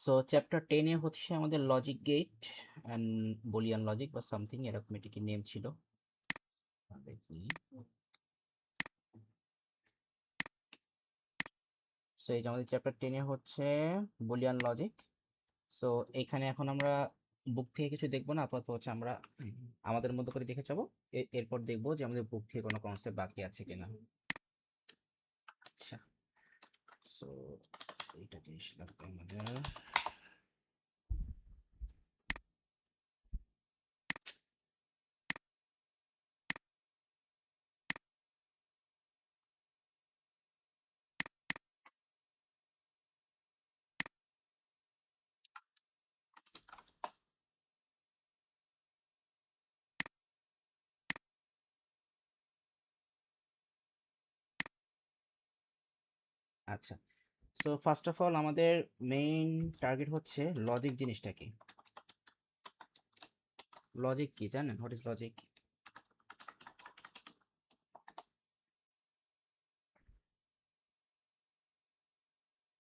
So chapter 10 এ হচ্ছে আমাদের logic gate and Boolean logic বা সামথিং এরকম এটিকে নেম ছিল। দেখি। সো এই যে আমাদের চ্যাপ্টার 10 এ হচ্ছে বুলিয়ান লজিক। সো এখানে এখন আমরা বুক থেকে কিছু দেখবো না, আপাতত হচ্ছে আমরা আমাদের মতো করে দেখে যাবো। এরপর দেখবো যে আমাদের বুক থেকে কোনো কনসেপ্ট বাকি আছে কিনা। আচ্ছা, সো এইটা জিনিস লাগবে আমাদের। আচ্ছা, সো ফার্স্ট অফ অল আমাদের মেইন টার্গেট হচ্ছে লজিক জিনিসটা কি। লজিক কি জানেন? What is logic?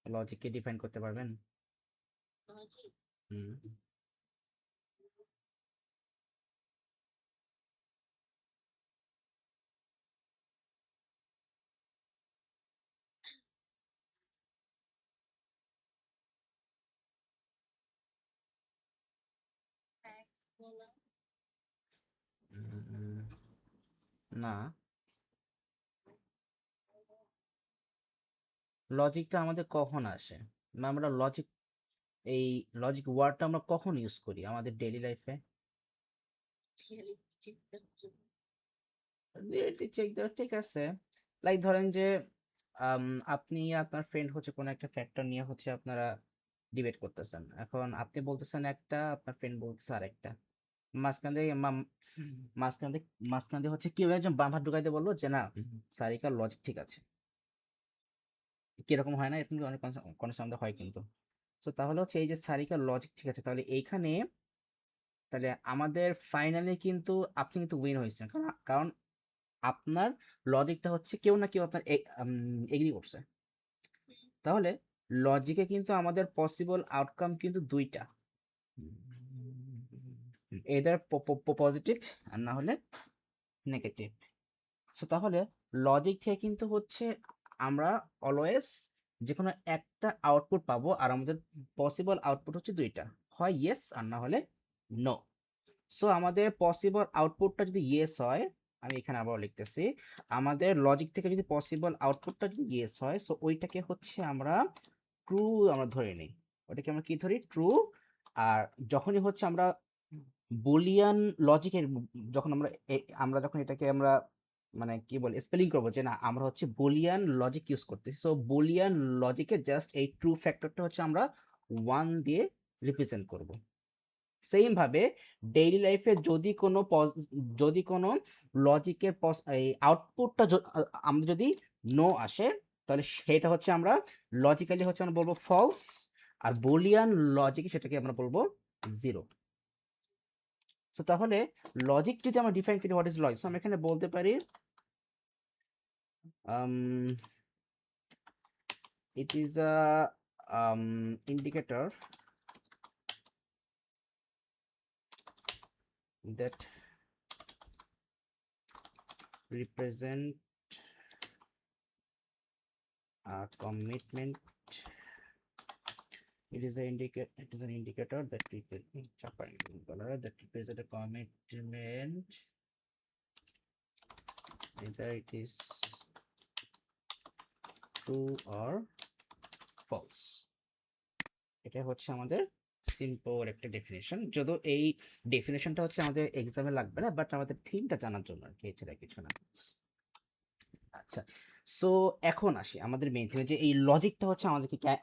লজিককে ডিফাইন করতে পারবেন? হুম। উম, না, লজিকটা আমাদের কখন আসে বা আমরা লজিক, এই লজিক ওয়ার্ডটা আমরা কখন ইউজ করি আমাদের ডেইলি লাইফে? রিয়েলিটি চেক দেওয়া ঠিক আছে। লাইক ধরেন যে আম, আপনি আপনার ফ্রেন্ড হচ্ছে কোনো একটা ফ্যাক্টর নিয়ে হচ্ছে আপনারা ডিবেট করতেছেন। এখন আপনি বলতেছেন একটা, আপনার ফ্রেন্ড বলতেছে আরেকটা। মাঝখান দিয়ে মাঝখান দিয়ে হচ্ছে কেউ একজন বাম হাত ঢুকাইতে বললো যে না, সারিকার লজিক ঠিক আছে। কিরকম হয় না, এরকম কিন্তু অনেক কনসার্ন হয় কিন্তু। তো তাহলে হচ্ছে এই যে সারিকার লজিক ঠিক আছে, তাহলে এইখানে তাহলে আমাদের ফাইনালি কিন্তু আপনি কিন্তু উইন হয়েছেন, কারণ কারণ আপনার লজিকটা হচ্ছে কেউ না কেউ আপনার এগ্রি করছে। তাহলে লজিকে কিন্তু আমাদের পসিবল আউটকাম কিন্তু দুইটা, এদার পজিটিভ আর না হলে নেগেটিভ। সো তাহলে লজিক থেকে কিন্তু হচ্ছে আমরা অলওয়েজ যে কোনো একটা আউটপুট পাবো, আর আমাদের পসিবল আউটপুট হচ্ছে দুইটা, হয় ইয়েস আর না হলে নো। সো আমাদের পসিবল আউটপুটটা যদি ইয়েস হয়, আমি এখানে আবার লিখতেছি, আমাদের লজিক থেকে যদি পসিবল আউটপুটটা যদি ইয়েস হয়, সো ওইটাকে হচ্ছে আমরা ট্রু আমরা ধরে নিই। ওটাকে আমরা কি ধরি? ট্রু। আর যখনই হচ্ছে আমরা বুলিয়ান লজিকের, যখন আমরা আমরা যখন এটাকে আমরা মানে কি বলে স্পেলিং করবো যে না আমরা হচ্ছে বুলিয়ান লজিক ইউজ করতেছি, সো বুলিয়ান লজিকে জাস্ট এই ট্রু ফ্যাক্টরটা হচ্ছে আমরা ওয়ান দিয়ে রিপ্রেজেন্ট করব। সেম ভাবে ডেইলি লাইফে যদি কোনো যদি কোনো লজিকের এই আউটপুটটা আমরা যদি নো আসে, তাহলে সেটা হচ্ছে আমরা লজিক্যালি হচ্ছে আমরা বলবো ফলস, আর বুলিয়ান লজিকে সেটাকে আমরা বলবো জিরো। সো তাহলে লজিক যদি আমরা ডিফাইন করি হোয়াট ইজ লজিক, সো আমরা এখানে বলতে পারি it is a indicator that represent a commitment. It is an indicator that that represent a commitment, either it is true or false. এটা হচ্ছে আমাদের সিম্পল একটা ডেফিনেশন, যদিও এই ডেফিনেশনটা হচ্ছে আমাদের এক্সামে লাগবে না, বাট আমাদের থিমটা জানার জন্য আর কি, এছাড়া কিছু না। আচ্ছা, সো এখন আসি আমাদের মেইন থিমে, যে এই লজিকটা হচ্ছে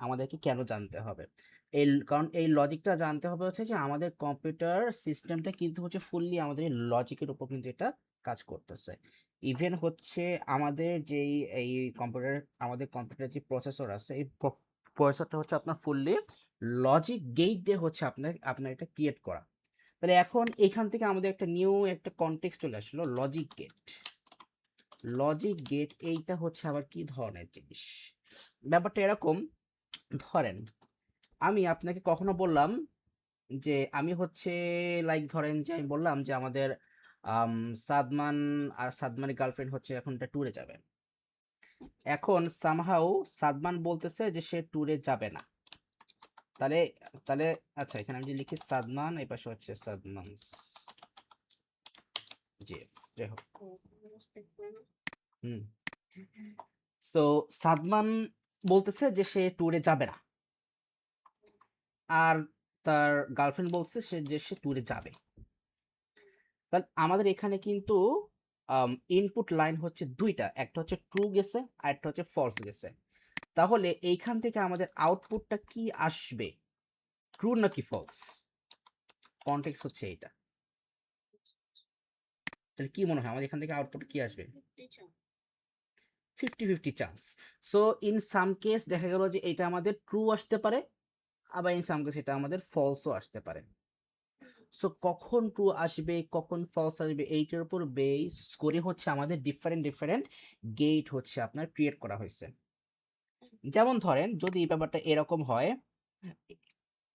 আমাদেরকে কেন জানতে হবে। কারণ এই লজিকটা জানতে হবে হচ্ছে যে আমাদের কম্পিউটার সিস্টেমটা কিন্তু হচ্ছে ফুললি আমাদের এই লজিকের উপর কিন্তু এটা কাজ করতেছে। ইভেন হচ্ছে আমাদের যেই এই কম্পিউটার, আমাদের কম্পিউটার যে প্রসেসর আছে, এই প্রসেসরটা হচ্ছে আপনার ফুললি লজিক গেট দিয়ে হচ্ছে আপনার এটা ক্রিয়েট করা। তাহলে এখন এখান থেকে আমাদের একটা নিউ একটা কনটেক্সট চলে আসলো, লজিক গেট। লজিক গেট এইটা হচ্ছে আবার কি ধরনের জিনিস? ব্যাপারটা এরকম, ধরেন আমি আপনাকে কখনো বললাম যে আমি হচ্ছে লাইক ধরেন যে আমি বললাম যে আমাদের আম, সাদমান আর সাদমানের গার্লফ্রেন্ড হচ্ছে এখন একটা ট্যুরে যাবে। এখন সামহাউ সাদমান বলতেছে যে সে ট্যুরে যাবে না। তাহলে তাহলে আচ্ছা, এখানে আমি যদি লিখি সাদমান, এই পাশে হচ্ছে সাদমান, জি, যাই হোক। হুম। সো সাদমান বলতেছে যে সে ট্যুরে যাবে না, আর তার গার্লফ্রেন্ড বলছে যে সে ট্যুরে যাবে। তাহলে আমাদের এখানে কিন্তু ইনপুট লাইন হচ্ছে দুইটা, একটা হচ্ছে ট্রু গেছে আর একটা হচ্ছে ফলস গেছে। তাহলে এইখান থেকে আমাদের আউটপুটটা কি আসবে, ট্রু নাকি ফলস? কনটেক্সট হচ্ছে এটা। তাহলে কি মনে হয় আমাদের এখান থেকে আউটপুট কি আসবে? 50-50 chance. So in some case দেখা গেল যে এটা আমাদের ট্রু আসতে পারে, আবার ইন সাম কেস এটা আমাদের ফলসও আসতে পারে। সো কখন ট্রু আসবে কখন ফলস আসবে এইটার উপর বেস করে হচ্ছে আমাদের ডিফারেন্ট ডিফারেন্ট গেট হচ্ছে আপনার ক্রিয়েট করা হয়েছে। যেমন ধরেন যদি এই ব্যাপারটা এরকম হয়,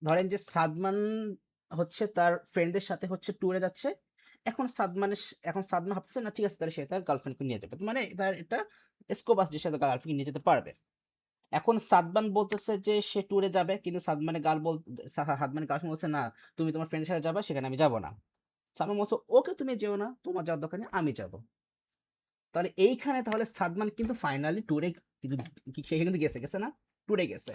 ধরেন যে সাদমান হচ্ছে তার ফ্রেন্ডদের সাথে হচ্ছে ট্যুরে যাচ্ছে। এখন সাদমান ভাবছে না ঠিক আছে তাহলে সে তার গার্লফ্রেন্ডকে নিয়ে যাবে, মানে তার এটা স্কোপ আছে যে সে তার গার্লফ্রেন্ডকে নিয়ে যেতে পারবে। এখন সাদমান বলতেছে যে সে ট্যুরে যাবে, কিন্তু সাদমানের গার্লফ্রেন্ড বলছে না, তুমি তোমার ফ্রেন্ডের সাথে যাবে, সেখানে আমি যাবো না। সাদমান বলছে ওকে তুমি যেও না, তোমার যাওয়ার দরকার নেই, আমি যাবো। তাহলে এইখানে তাহলে সাদমান কিন্তু ফাইনালি ট্যুরে কিন্তু সে কিন্তু গেছে গেছে না, ট্যুরে গেছে।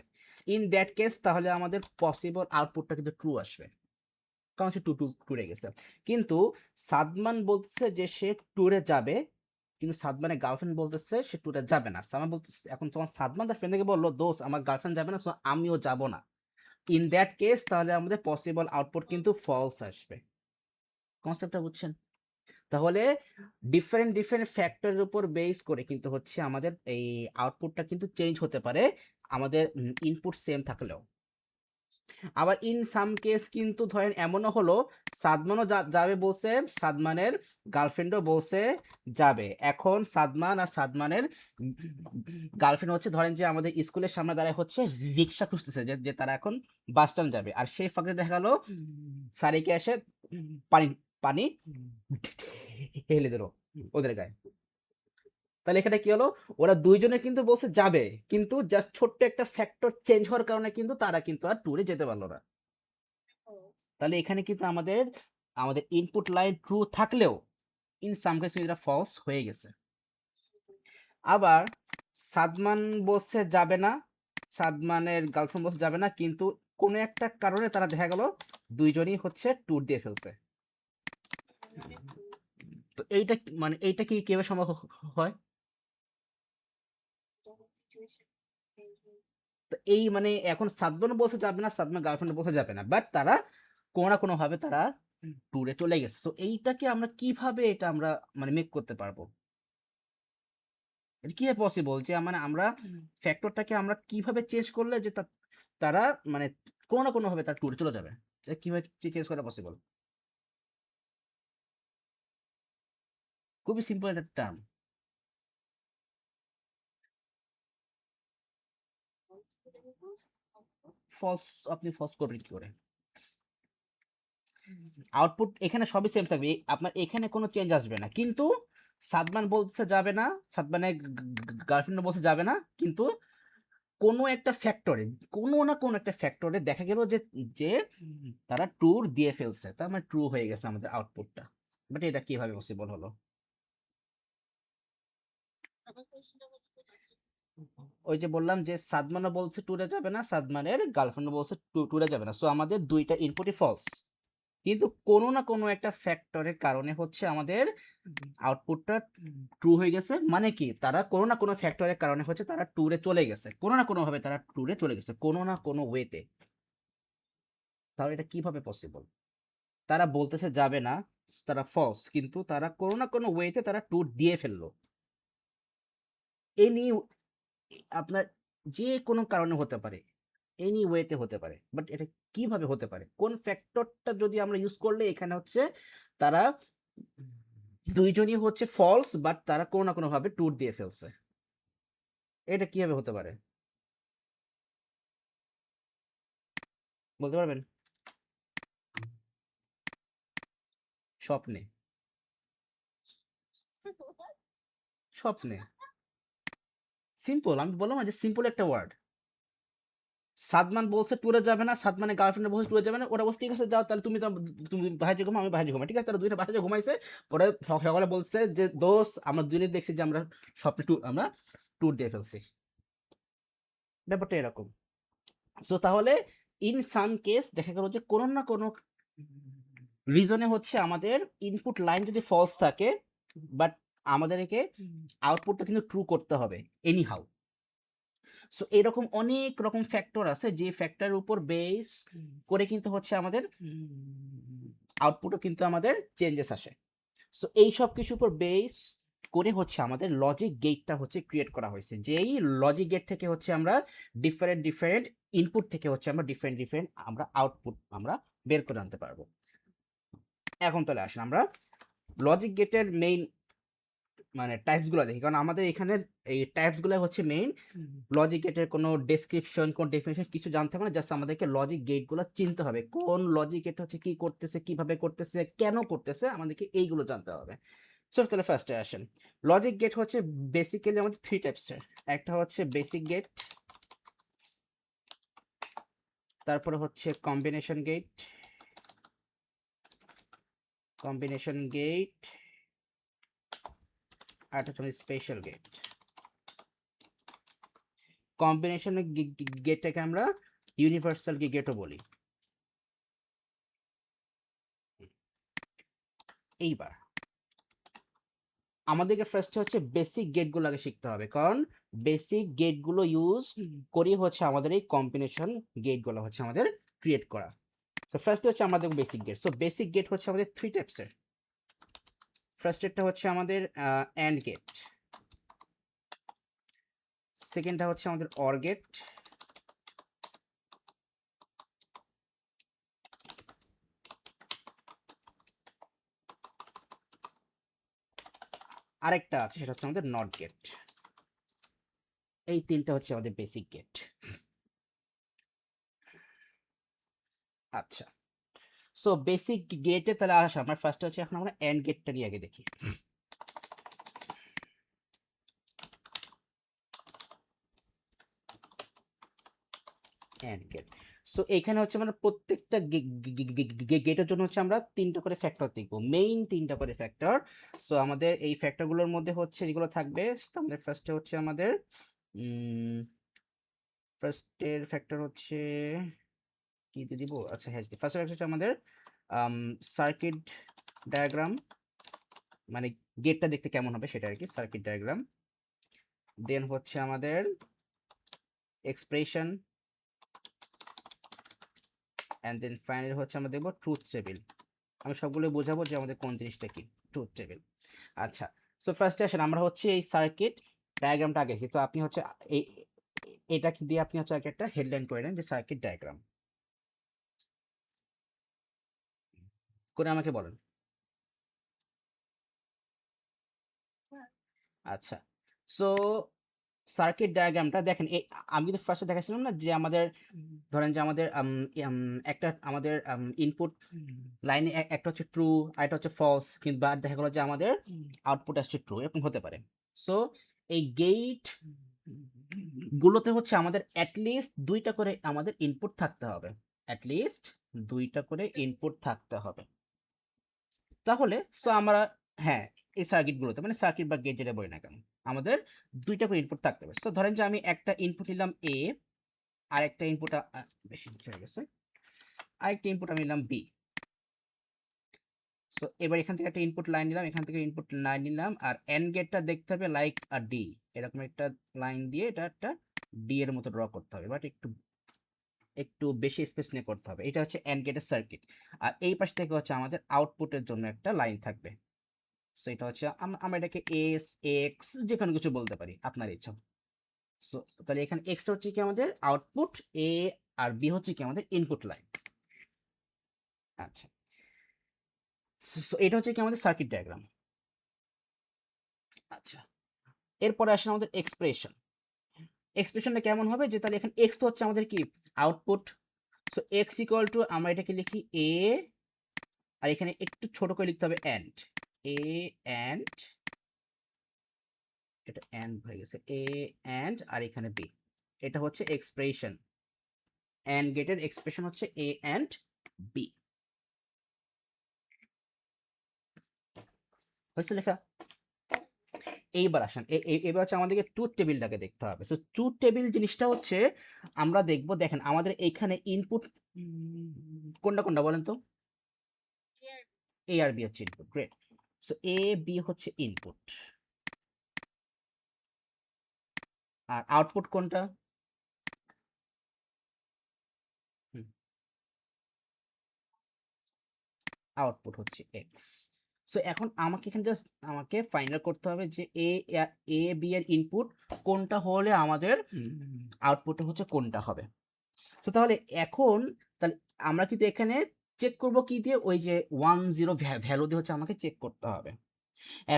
ইন দ্যাট কেস তাহলে আমাদের পসিবল আউটপুটটা কিন্তু ট্রু আসবে, কারণ সে ট্যুরে গেছে। কিন্তু সাদমান বলছে যে সে ট্যুরে যাবে, কিন্তু সাদমানের গার্লফ্রেন্ড বলতেছে সে ট্যুরে যাবে না। সাদমান বলতেছে, এখন তোমার সাদমান তার ফ্রেন্ডকে বললো দোস্ত আমার গার্লফ্রেন্ড যাবে না, সো আমিও যাব না। ইন দ্যাট কেস তাহলে আমাদের পসিবল আউটপুট কিন্তু ফলস আসবে। কনসেপ্টটা বুঝছেন? তাহলে ডিফারেন্ট ডিফারেন্ট ফ্যাক্টরের উপর বেস করে কিন্তু হচ্ছে আমাদের এই আউটপুটটা কিন্তু চেঞ্জ হতে পারে, আমাদের ইনপুট সেম থাকলেও। আবার ইন সাম কেস কিন্তু ধরেন এমনও হলো সাদমানও যাবে বলছে, সাদমানের গার্লফ্রেন্ডও বলছে যাবে। এখন সাদমান আর সাদমানের গার্লফ্রেন্ড হচ্ছে ধরেন যে আমাদের স্কুলের সামনে দাঁড়ায় হচ্ছে রিক্সা খুঁজতেছে যে যে তারা এখন বাস স্ট্যান্ড যাবে, আর সেই ফাঁকে দেখা গেল সারিকে এসে পানি পানি ঢেলে দিল ওদের গায়ে। তাহলে এখানে কি হলো, ওরা দুইজনে কিন্তু বলছে যাবে, কিন্তু জাস্ট ছোট্ট একটা ফ্যাক্টর চেঞ্জ হওয়ার কারণে কিন্তু তারা কিন্তু আর ট্যুরে যেতে পারলো না। তাহলে এখানে কিন্তু আমাদের আমাদের ইনপুট লাইন ট্রু থাকলেও ইন সাম কেস এটা ফলস হয়ে গেছে। আবার সাদমান বলছে যাবে না, সাদমানের গার্লফ্রেন্ড বলছে যাবে না, কিন্তু কোনো একটা কারণে তারা দেখা গেল দুইজনই হচ্ছে ট্যুর দিয়ে ফেলছে। তো এইটা মানে এইটা কি কিভাবে সম্ভব হয়? তো এই মানে এখন সাদমান বলছে যাবে না, সাদমান গার্লফ্রেন্ড বলছে যাবে না, বাট তারা কোনো না কোনো ভাবে তারা ট্যুরে চলে গেছে। তো এইটাকে আমরা কিভাবে এটা আমরা মানে মেক করতে পারবো? এটা কিভাবে পসিবল যে মানে আমরা ফ্যাক্টরটাকে আমরা কিভাবে চেঞ্জ করলে যে তারা মানে কোনো না কোনো ভাবে তার ট্যুরে চলে যাবে? এটা কিভাবে চেঞ্জ করা পসিবল? খুবই সিম্পল একটা টার্ম। ফলস, আপনি ফলস করবেন কি করে? আউটপুট এখানে সবই সেম থাকবে, আপনার এখানে কোনো চেঞ্জ আসবে না, কিন্তু সাদমান বলছে যাবে না, সাদমানের গার্লফ্রেন্ড বলছে যাবে না, কিন্তু কোনো একটা ফ্যাক্টরে, কোনো না কোনো একটা ফ্যাক্টরে দেখা গেল যে যে তারা ট্যুর দিয়ে ফেলছে, তার মানে ট্রু হয়ে গেছে আমাদের আউটপুটটা। বাট এটা কিভাবে পসিবল হলো? ওই যে বললাম যে সাদমানও বলছে ট্যুরে যাবে না, সাদমানের গার্লফ্রেন্ডও বলছে ট্যুরে যাবে না, সো আমাদের দুইটা ইনপুটই ফলস। কিন্তু কোনো না কোনো একটা ফ্যাক্টরের কারণে হচ্ছে আমাদের আউটপুটটা ট্রু হয়ে গেছে, মানে কি তারা কোনো না কোনো ফ্যাক্টরের কারণে হচ্ছে তারা ট্যুরে চলে গেছে, কোনো না কোনো ভাবে তারা ট্যুরে চলে গেছে, কোনো না কোনো ওয়েতে। তাহলে এটা কিভাবে পসিবল? তারা বলতেছে যাবে না, তারা ফলস, কিন্তু তারা কোনো না কোনো ওয়েতে তারা ট্যুর দিয়ে ফেললো। এনি আপনার যে কোনো কারণে হতে পারে, এনি ওয়েতে হতে পারে, বাট এটা কিভাবে হতে পারে, কোন ফ্যাক্টরটা যদি আমরা ইউজ করলে এখানে হচ্ছে তারা দুইজনই হচ্ছে ফলস, বাট তারা কোনো না কোনো ভাবে ট্যুর দিয়ে ফেলছে, এটা কিভাবে হতে পারে? বলতে পারবেন? স্বপ্নে। স্বপ্নে। সিম্পল, আমি বললাম না যে সিম্পল একটা ওয়ার্ড। সাদমান বলছে ট্যুরে যাবে না, সাদমানের গার্লফ্রেন্ড বলছে ট্যুরে যাবে না, ওরা বলছে ঠিক আছে যাও তাহলে তুমি বাইরে ঘুমাও, আমি বাইরে ঘুমাই, ঠিক আছে, তারা দুইটা বাইরে ঘুমাইছে। পরে সকালে বলছে যে দোস্ত আমরা দুজনে দেখছি যে আমরা স্বপ্নে আমরা ট্যুর দিয়ে ফেলছি। ব্যাপারটা এরকম। সো তাহলে ইন সাম কেস দেখা গেল যে কোনো না কোনো রিজনে হচ্ছে আমাদের ইনপুট লাইন যদি ফলস থাকে, বাট আমাদেরকে আউটপুটটা কিন্তু ট্রু করতে হবে এনি হাউ। সো এরকম অনেক রকম ফ্যাক্টর আছে যে ফ্যাক্টরের উপর বেস করে কিন্তু হচ্ছে আমাদের আউটপুটও কিন্তু আমাদের চেঞ্জেস আসে। সো এই সব কিছুর উপর বেস করে হচ্ছে আমাদের লজিক গেটটা হচ্ছে ক্রিয়েট করা হয়েছে, যেই লজিক গেট থেকে হচ্ছে আমরা ডিফারেন্ট ডিফারেন্ট ইনপুট থেকে হচ্ছে আমরা ডিফারেন্ট ডিফারেন্ট আমরা আউটপুট আমরা বের করে আনতে পারবো। এখন তাহলে আসেন আমরা লজিক গেটের মেইন মানে টাইপসগুলো দেখি, কারণ আমাদের এখানে এই টাইপসগুলো হচ্ছে মেইন। লজিক গেটের কোনো ডেসক্রিপশন কোন ডেফিনেশন কিছু জানতে হবে না, জাস্ট আমাদেরকে লজিক গেটগুলো চিনতে হবে, কোন লজিক গেট হচ্ছে কি করতেছে, কিভাবে করতেছে, কেন করতেছে, আমাদেরকে এইগুলো জানতে হবে। সো তাহলে ফার্স্টে আসেন, লজিক গেট হচ্ছে বেসিক্যালি আমাদের থ্রি টাইপসের। একটা হচ্ছে বেসিক গেট, তারপরে হচ্ছে কম্বিনেশন গেট, কম্বিনেশন গেট, আর একটা হচ্ছে স্পেশাল গেট। কম্বিনেশন গেটটাকে আমরা ইউনিভার্সাল গেটও বলি। এইবার আমাদেরকে ফার্স্টে হচ্ছে বেসিক গেটগুলো আগে শিখতে হবে, কারণ বেসিক গেটগুলো ইউজ করি হচ্ছে আমাদের এই কম্বিনেশন গেটগুলো হচ্ছে আমাদের ক্রিয়েট করা। সো ফার্স্ট হচ্ছে আমাদের basic gate. So basic gate হচ্ছে আমাদের থ্রি টাইপসের। ফার্স্টেরটা হচ্ছে আমাদের অ্যান্ড গেট, সেকেন্ডটা হচ্ছে আমাদের অর গেট, আরেকটা আছে সেটা হচ্ছে আমাদের নট গেট। এই তিনটা হচ্ছে আমাদের বেসিক গেট। আচ্ছা, সো বেসিক গেটে তাহলে আসা আমরা ফার্স্ট হচ্ছে এখন আমরা অ্যান্ড গেটটা নিয়ে আগে দেখি। And get. সো এখানে হচ্ছে আমরা প্রত্যেকটা গেটের জন্য হচ্ছে আমরা তিনটা করে ফ্যাক্টর দেখবো, মেইন তিনটা করে ফ্যাক্টর। সো আমাদের এই ফ্যাক্টরগুলোর মধ্যে হচ্ছে যেগুলো থাকবে, আমাদের ফার্স্টে হচ্ছে আমাদের ফার্স্টের ফ্যাক্টর হচ্ছে কি দিয়ে দিব, আচ্ছা হ্যাঁ, ফার্স্ট ফ্যাক্টর হচ্ছে আমাদের সার্কিট ডায়াগ্রাম, মানে গেটটা দেখতে কেমন হবে সেটা আর কি, সার্কিট ডায়াগ্রাম। দেন হচ্ছে আমাদের এক্সপ্রেশন, অ্যান্ড দেন ফাইনালি হচ্ছে আমরা দেখবো ট্রুথ টেবিল। আমি সবগুলো বোঝাবো যে আমাদের কোন জিনিসটা কি ট্রুথ টেবিল। আচ্ছা, সো ফার্স্টে আসেন আমরা হচ্ছে এই সার্কিট ডায়াগ্রামটা আগে, কিন্তু আপনি হচ্ছে এই এটা দিয়ে আপনি হচ্ছে আগে একটা হেডলাইন করে নেন যে সার্কিট ডায়াগ্রাম করে আমাকে বলেন। আচ্ছা, সো সার্কিট ডায়াগ্রামটা দেখেন, আমি কিন্তু ফার্স্টে দেখাচ্ছিলাম না যে আমাদের ধরেন যে আমাদের একটা আমাদের ইনপুট লাইনে একটা হচ্ছে ট্রু আর একটা হচ্ছে ফলস, কিংবা দেখা গেলো যে আমাদের আউটপুট আসছে ট্রু, এরকম হতে পারে। সো এই গেট গুলোতে হচ্ছে আমাদের অ্যাটলিস্ট দুইটা করে আমাদের ইনপুট থাকতে হবে, অ্যাটলিস্ট দুইটা করে ইনপুট থাকতে হবে। তাহলে সো আমরা, হ্যাঁ, এই সার্কিটগুলোতে মানে সার্কিট বা গেট যেটা বলি না কেন, আমাদের দুইটা করে ইনপুট থাকতে হবে। সো ধরেন যে আমি একটা ইনপুট নিলাম এ, আর একটা ইনপুট বেশি হয়ে গেছে, আরেকটা ইনপুট আমি নিলাম বি। সো এবার এখান থেকে একটা ইনপুট লাইন নিলাম, এখান থেকে ইনপুট লাইন নিলাম, আর এন্ড গেটটা দেখতে হবে লাইক আ ডি, এরকম একটা লাইন দিয়ে এটা একটা ডি এর মতো ড্র করতে হবে, বাট একটু একটু বেশি স্পেস নিয়ে করতে হবে। এটা হচ্ছে এন্ড গেটের সার্কিট। আর এই পাশ থেকে হচ্ছে আমাদের আউটপুটের জন্য একটা লাইন থাকবে। সো এটা হচ্ছে আমরা এটাকে এস এক্স যে কোনো কিছু বলতে পারি, আপনার ইচ্ছা। সো তাহলে এখানে এক্সটা হচ্ছে কি আমাদের আউটপুট, এ আর বি হচ্ছে কি আমাদের ইনপুট লাইন। আচ্ছা, সো এটা হচ্ছে কি আমাদের সার্কিট ডায়াগ্রাম। আচ্ছা, এরপরে আসে আমাদের এক্সপ্রেশন। এক্সপ্রেশনটা কেমন হবে, যে তাহলে এখানে এক্স তো হচ্ছে আমাদের কি output, so x equal two আমরা এটাকে লিখি এ, আর এখানে একটু ছোট করে লিখতে হবে অ্যান্ড, এ অ্যান্ড, এটা অ্যান্ড হয়ে গেছে, এ অ্যান্ড আর এখানে বি, এটা হচ্ছে এক্সপ্রেশন, অ্যান্ড গেটের এক্সপ্রেশন হচ্ছে এ অ্যান্ড বি। হয়েছে লেখা? এইবার আসেন, এবার হচ্ছে আমাদেরকে ট্রুথ টেবিলটাকে দেখতে হবে। সো ট্রুথ টেবিল জিনিসটা হচ্ছে আমরা দেখবো, দেখেন আমাদের এইখানে ইনপুট কোনটা কোনটা বলেন তো? এ আর বি হচ্ছে ইনপুট, গ্রেট। সো এ বি হচ্ছে ইনপুট, আর আউটপুট কোনটা? আউটপুট হচ্ছে এক্স। সো এখন আমাকে এখানে জাস্ট আমাকে ফাইনাল করতে হবে যে এ বি এর ইনপুট কোনটা হলে আমাদের আউটপুট হচ্ছে কোনটা হবে। তো তাহলে এখন তাহলে আমরা কিন্তু এখানে চেক করব কি দিয়ে, ওই যে 10 ভ্যালু দিয়ে হচ্ছে আমাকে চেক করতে হবে।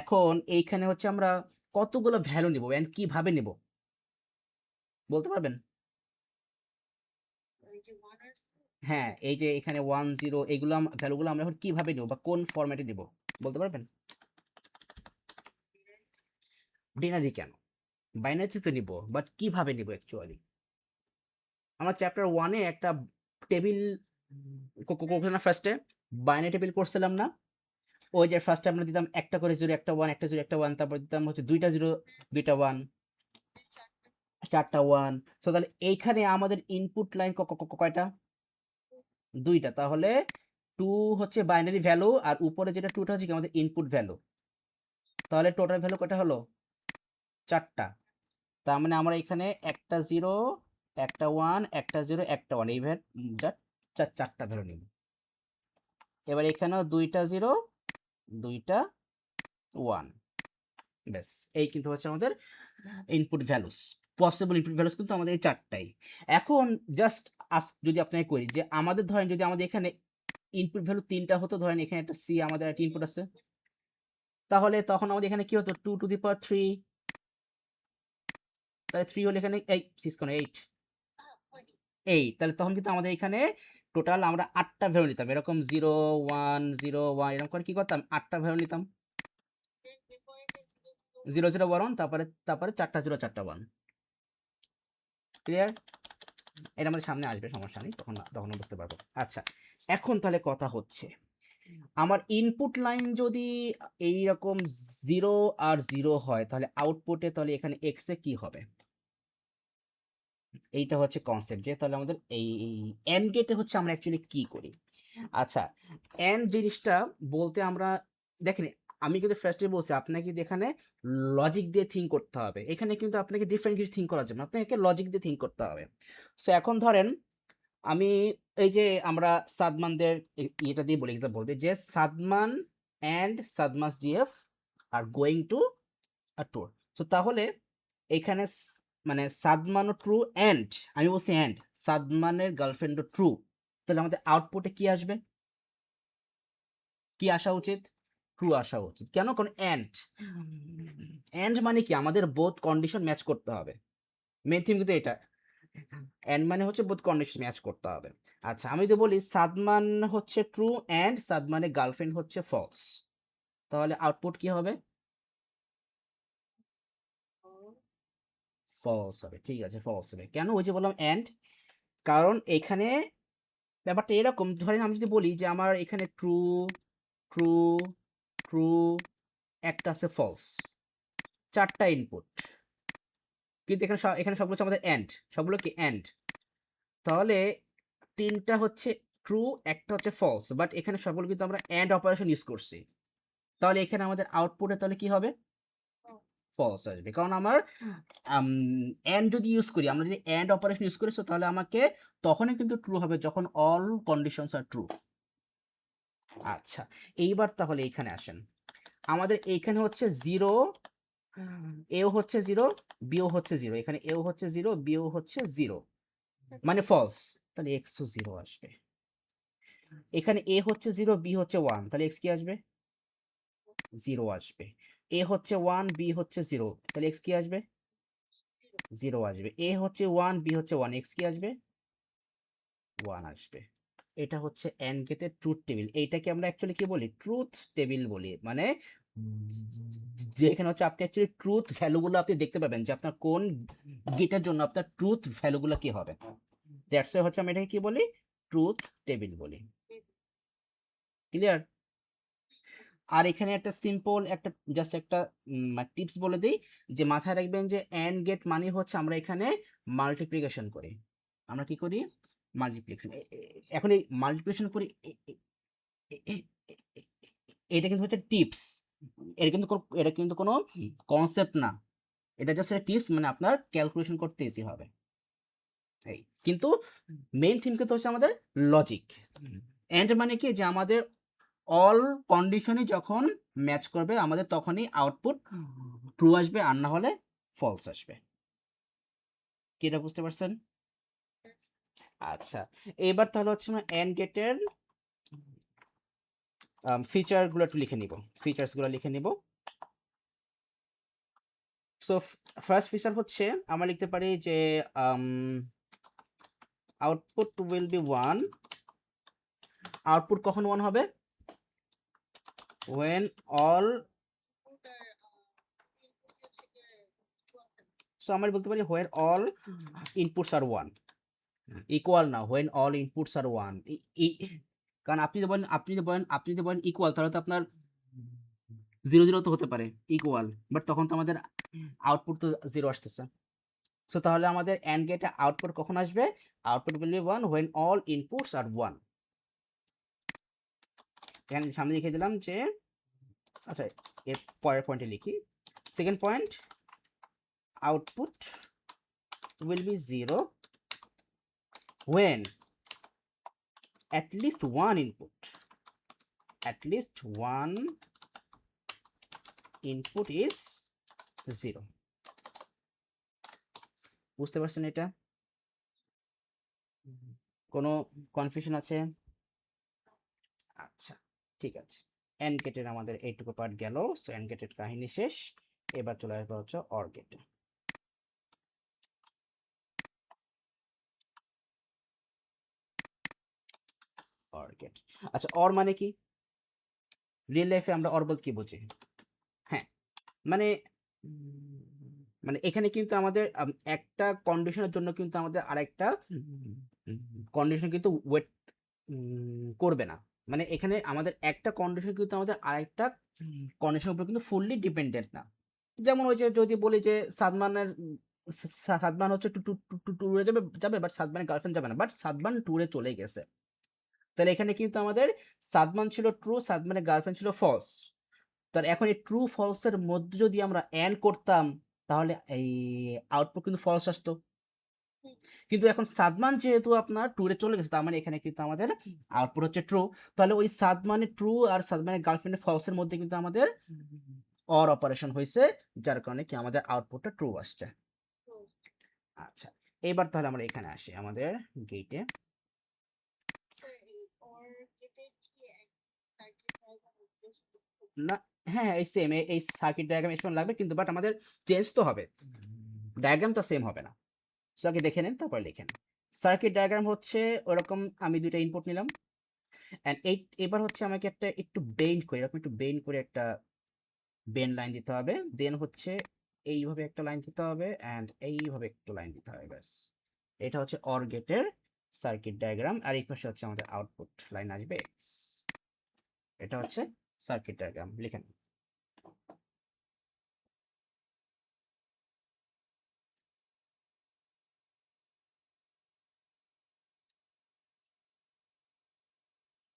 এখন এইখানে হচ্ছে আমরা কতগুলো ভ্যালু নিব এন্ড কিভাবে নিব বলতে পারবেন? হ্যাঁ, এই যে এখানে 10 এগুলো ভ্যালুগুলো আমরা এখন কিভাবে নিব বা কোন ফরম্যাটে নিব বলতে পারবেন? বিনারি কেন, বাইনারিতে তো নিব, বাট কিভাবে নিব অ্যাকচুয়ালি? আমরা চ্যাপ্টার 1-এ একটা টেবিল করছিলাম না, ফার্স্টে বাইনারি টেবিল করছিলাম না? ওই যে ফার্স্টে আমরা দিতাম একটা করে জিরো, একটা ওয়ান, একটা জিরো, একটা ওয়ান, তারপর দিতাম হচ্ছে দুইটা জিরো, দুইটা ওয়ান, চারটা ওয়ান। সো তাহলে এইখানে আমাদের ইনপুট লাইন কয়টা? দুইটা। তাহলে টু হচ্ছে বাইনারি ভ্যালু, আর উপরে যেটা টুটা হচ্ছে কি আমাদের ইনপুট ভ্যালু। তাহলে টোটাল ভ্যালু কয়টা হলো? চারটা। তার মানে আমরা এখানে একটা জিরো, একটা ওয়ান, একটা জিরো, একটা ওয়ান, এই চারটা ভ্যালু নিব। এবার এখানেও দুইটা জিরো, দুইটা ওয়ান, ব্যাস। এই কিন্তু হচ্ছে আমাদের input values, possible input values কিন্তু আমাদের এই চারটাই। এখন জাস্ট যদি আপনাকে করি যে আমাদের ধরেন যদি আমাদের এখানে ইনপুট ভ্যালু তিনটা হতো, ধরেন এখানে একটা সি আমাদের একটা ইনপুট আছে, তাহলে তখন আমাদের এখানে কি হতো? 2 টু দি পাওয়ার 3, তাহলে 3 হলে এখানে এই 6 কোন 8, 8, তাহলে তখন কিন্তু আমাদের এখানে টোটাল আমরা 8টা ভ্যালু নিতাম, এরকম 0 1 0 1 এরকম করে কি করতাম, 8টা ভ্যালু নিতাম, 0 0 1 তারপরে তারপরে চারটা জিরো, চারটা ওয়ান। ক্লিয়ার? এটা আমাদের সামনে আসবে, সমস্যা নেই, তখন তখন বুঝতে পারবো। আচ্ছা, এখন তাহলে কথা হচ্ছে আমার ইনপুট লাইন যদি এইরকম 0 আর 0 হয়, তাহলে আউটপুটে তাহলে এখানে এক্স এ কি হবে? এইটা হচ্ছে কনসেপ্ট, যে তাহলে আমাদের এই এন্ড গেটে হচ্ছে আমরা অ্যাকচুয়ালি কি করি। আচ্ছা, এন্ড জিনিসটা বলতে আমরা দেখেন, আমি কিন্তু ফার্স্টে বলছি আপনাকে কিন্তু এখানে লজিক দিয়ে থিঙ্ক করতে হবে। এখানে কিন্তু আপনাকে ডিফারেন্ট কিছু থিঙ্ক করার জন্য আপনাকে লজিক দিয়ে থিঙ্ক করতে হবে। সো এখন ধরেন আমি এই যে আমরা সাদমানদের এটা দিয়ে বলি, এক্সাম্পল দিই যে সাদমান অ্যান্ড সাদমাস জিএফ আর going to a tour. So তাহলে এখানে মানে সাদমানও ট্রু অ্যান্ড, আমি বলছি অ্যান্ড সাদমানের গার্লফ্রেন্ডও ট্রু, তাহলে আমাদের আউটপুটে কি আসবে? কি আসা উচিত? ট্রু আসা উচিত। কেন? কারণ অ্যান্ড, অ্যান্ড মানে কি আমাদের বোথ কন্ডিশন ম্যাচ করতে হবে। মেন থিম কিন্তু এটা, অ্যান্ড মানে হচ্ছে বোথ কন্ডিশন ম্যাচ করতে হবে। আচ্ছা, আমি যদি বলি সাদমান হচ্ছে ট্রু অ্যান্ড সাদমানের গার্লফ্রেন্ড হচ্ছে ফলস, তাহলে আউটপুট কি হবে? ফলস হবে। ঠিক আছে, ফলস হবে। কেন? ওই যে বললাম অ্যান্ড, কারণ এখানে ব্যাপারটা এরকম, ধরেন আমি যদি বলি যে আমার এখানে ট্রু ট্রু ট্রু, একটা আছে ফলস, চারটা ইনপুট, কিন্তু এখানে এখানে সবগুলো হচ্ছে আমাদের অ্যান্ড, সবগুলো কি অ্যান্ড, তাহলে তিনটা হচ্ছে ট্রু, একটা হচ্ছে ফলস, বাট এখানে সবগুলো কিন্তু আমরা অ্যান্ড অপারেশন ইউজ করছি, তাহলে এখানে আমাদের আউটপুটে তাহলে কি হবে? ফলস আসবে। কারণ আমার অ্যান্ড যদি ইউজ করি, আমরা যদি অ্যান্ড অপারেশন ইউজ করি, so তাহলে আমাকে তখনই কিন্তু ট্রু হবে যখন অল কন্ডিশনস আর ট্রু। আচ্ছা, এইবার তাহলে এইখানে আসেন, আমাদের এইখানে হচ্ছে জিরো, এও হচ্ছে জিরো, বিও হচ্ছে জিরো, এখানে এও হচ্ছে জিরো, বিও হচ্ছে জিরো, মানে ফলস, তাহলে এক্সও জিরো আসবে। এখানে এ হচ্ছে জিরো, বি হচ্ছে ওয়ান, তাহলে এক্স কি আসবে? জিরো আসবে। এ হচ্ছে ওয়ান, বি হচ্ছে জিরো, তাহলে এক্স কি আসবে? জিরো আসবে। এ হচ্ছে ওয়ান, বি হচ্ছে ওয়ান, এক্স কি আসবে? 1 আসবে। এটা হচ্ছে এন্ড গেটের ট্রুথ টেবিল। এইটাকে আমরা অ্যাকচুয়ালি কি বলি? ট্রুথ টেবিল বলি। মানে যেখানে হচ্ছে আপনি অ্যাকচুয়ালি ট্রুথ ভ্যালুগুলো আপনি দেখতে পাবেন যে আপনার কোন গেটের জন্য আপনার ট্রুথ ভ্যালুগুলো কি হবে। দ্যাটস ওয়াই হচ্ছে আমরা এটাকে কি বলি? ট্রুথ টেবিল বলি। ক্লিয়ার? আর এখানে একটা সিম্পল একটা জাস্ট একটা টিপস বলে দিই, যে মাথায় রাখবেন যে এন্ড গেট মানে হচ্ছে আমরা এখানে মাল্টিপ্লিকেশন করি। আমরা কি করি? মাল্টিপ্লিকেশন। এখন এই মাল্টিপ্লিকেশন করি, এটা কিন্তু হচ্ছে টিপস। এটা কিন্তু কোনো কনসেপ্ট না। এটা জাস্ট একটা টিপস, মানে আপনার ক্যালকুলেশন করতে ইজি হবে। এই কিন্তু মেইন থিম কিন্তু হচ্ছে আমাদের লজিক। এন্ড মানে কি? যে আমাদের অল কন্ডিশনই যখন ম্যাচ করবে আমাদের তখনই আউটপুট ট্রু আসবে, আর না হলে ফলস আসবে। কি এটা বুঝতে পারছেন? আচ্ছা, এবার তাহলে হচ্ছে আমরা এন্ড গেটের ফিচারগুলো একটু লিখে নিব। ফিচার্সগুলো লিখে নিব। সো ফার্স্ট ফিচার হচ্ছে আমরা লিখতে পারি যে আউটপুট উইল বি 1। আউটপুট কখন 1 হবে? when all, সো আমরা বলতে পারি when all inputs are 1, equal না, when all inputs are 1। কারণ আপনি যদি বলেন ইকুয়াল, তাহলে তো আপনার 0 0 তো হতে পারে ইকুয়াল, বাট তখন তো আমাদের আউটপুট তো 0 আসতেছে। সো তাহলে আমাদের এন্ড গেটে আউটপুট কখন আসবে? Output will be 1 when all inputs are 1। এখানে সামনে লিখে দিলাম যে, আচ্ছা এর পরের পয়েন্টে লিখি। Second point, output will be 0 when at least one input is 0। বুঝতে পারছেন এটা? কোনো কনফিউশন আছে? আচ্ছা, ঠিক আছে। এন্ড গেটের আমাদের এইটুকু পার্ট গেল। সো এন্ড গেটের কাহিনী শেষ। এবার চলে আসবে হচ্ছে অর গেটে। Or gate. আচ্ছা, অর মানে কি? রিয়েল লাইফে আমরা অর বলতে কি বুঝি? হ্যাঁ, মানে মানে এখানে কিন্তু আমাদের একটা কন্ডিশনের জন্য কিন্তু আমাদের আরেকটা কন্ডিশন কিন্তু ওয়েট করবে না। মানে এখানে আমাদের একটা কন্ডিশন কিন্তু আমাদের আরেকটা কন্ডিশনের উপর কিন্তু ফুললি ডিপেন্ডেন্ট না। যেমন ওই যে যদি বলি যে সাদমান হচ্ছে ট্যুরে যাবে, বাট সাদমানের গার্লফ্রেন্ড যাবে না, বাট সাদমান ট্যুরে চলে গেছে। তাহলে এখানে কিন্তু আমাদের সাদমান ছিল ট্রু, সাদমানের গার্লফ্রেন্ড ছিল ফলস। তার এখন এই ট্রু ফলস এর মধ্যে যদি আমরা এন্ড করতাম, তাহলে এই আউটপুট কিন্তু ফলস আসতো। কিন্তু এখন সাদমান যেহেতু আপনার ট্যুরে চলে গেছে, তার মানে এখানে কিন্তু আমাদের আউটপুট হচ্ছে ট্রু। তাহলে ওই সাদমানের ট্রু আর সাদমানের গার্লফ্রেন্ডের ফলস এর মধ্যে কিন্তু আমাদের অর অপারেশন হয়েছে, যার কারণে কি আমাদের আউটপুটটা ট্রু আসছে। আচ্ছা, এবার তাহলে আমরা এখানে আসি আমাদের গেটে। না, হ্যাঁ এই সেম এই সার্কিট ডায়াগ্রাম এক্সপ্লেন লাগবে কিন্তু, বাট আমাদের চেঞ্জ তো হবে, ডায়াগ্রাম তো সেম হবে না। সো আগে দেখে নেন, তারপর লিখেন। সার্কিট ডায়াগ্রাম হচ্ছে ওরকম, আমি দুইটা ইনপুট নিলাম, অ্যান্ড এবার হচ্ছে আমাকে একটা একটু বেন্ড করে, এরকম একটু বেন্ড করে একটা বেন্ড লাইন দিতে হবে। দেন হচ্ছে এইভাবে একটা লাইন দিতে হবে, অ্যান্ড এইভাবে একটা লাইন দিতে হবে, ব্যাস। এটা হচ্ছে অর গেটের সার্কিট ডায়াগ্রাম, আর এই পাশে হচ্ছে আমাদের আউটপুট লাইন আসবে এক্স। এটা হচ্ছে সার্কিট ডায়াগ্রাম, লিখেন।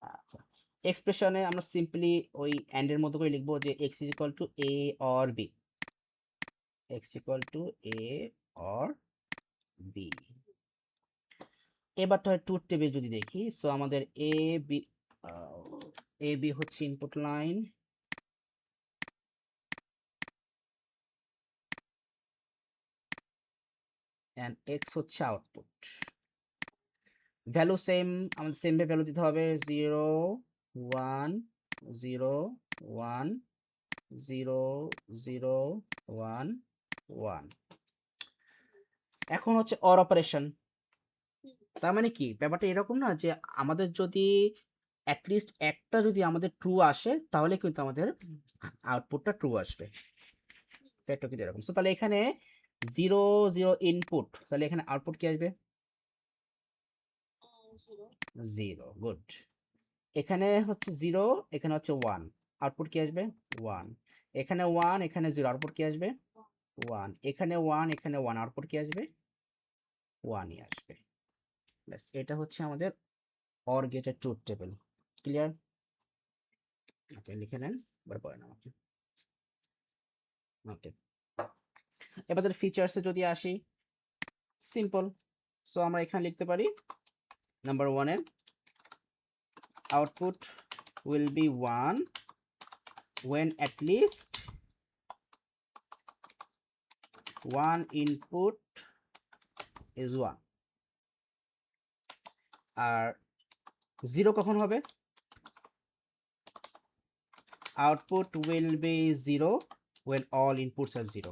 আচ্ছা, এক্সপ্রেশনে আমরা সিম্পলি ওই অ্যান্ড এর মতো করে লিখবো যে X is equal to A or B, X equal to A or B. এবার তো ট্রুথ টেবিল যদি দেখি, সো আমাদের এ বি হচ্ছে ইনপুট লাইন, এন্ড এক্স হচ্ছে আউটপুট। ভ্যালু সেম, আমাদের সেম ভ্যালু দিতে হবে 0 1 0 1 0 0 1 1। এখন হচ্ছে অর অপারেশন। তার মানে কি ব্যাপারটা এরকম না যে আমাদের যদি অ্যাটলিস্ট একটা যদি আমাদের ট্রু আসে তাহলে কিন্তু আমাদের আউটপুটটা ট্রু আসবে। এটা কিন্তু এরকম। সো তাহলে এখানে 0 0 ইনপুট, তাহলে এখানে আউটপুট কি আসবে? 0। গুড। এখানে হচ্ছে 0, এখানে হচ্ছে 1, আউটপুট কি আসবে? 1। এখানে 1, এখানে 0, আউটপুট কি আসবে? 1। এখানে 1, এখানে 1, আউটপুট কি আসবে? 1ই আসবে। ব্যাস, এটা হচ্ছে আমাদের অর গেটের ট্রুথ টেবিল। ক্লিয়ার? ওকে, লিখে নেন, এবার পড়েন আমাকে। ওকে, এবার ফিচার্সে যদি আসি, সিম্পল। সো আমরা এখানে লিখতে পারি নাম্বার 1 এর output will be 1 when at least one input is 1। আর 0 কখন হবে? Output will be 0 when all inputs are 0।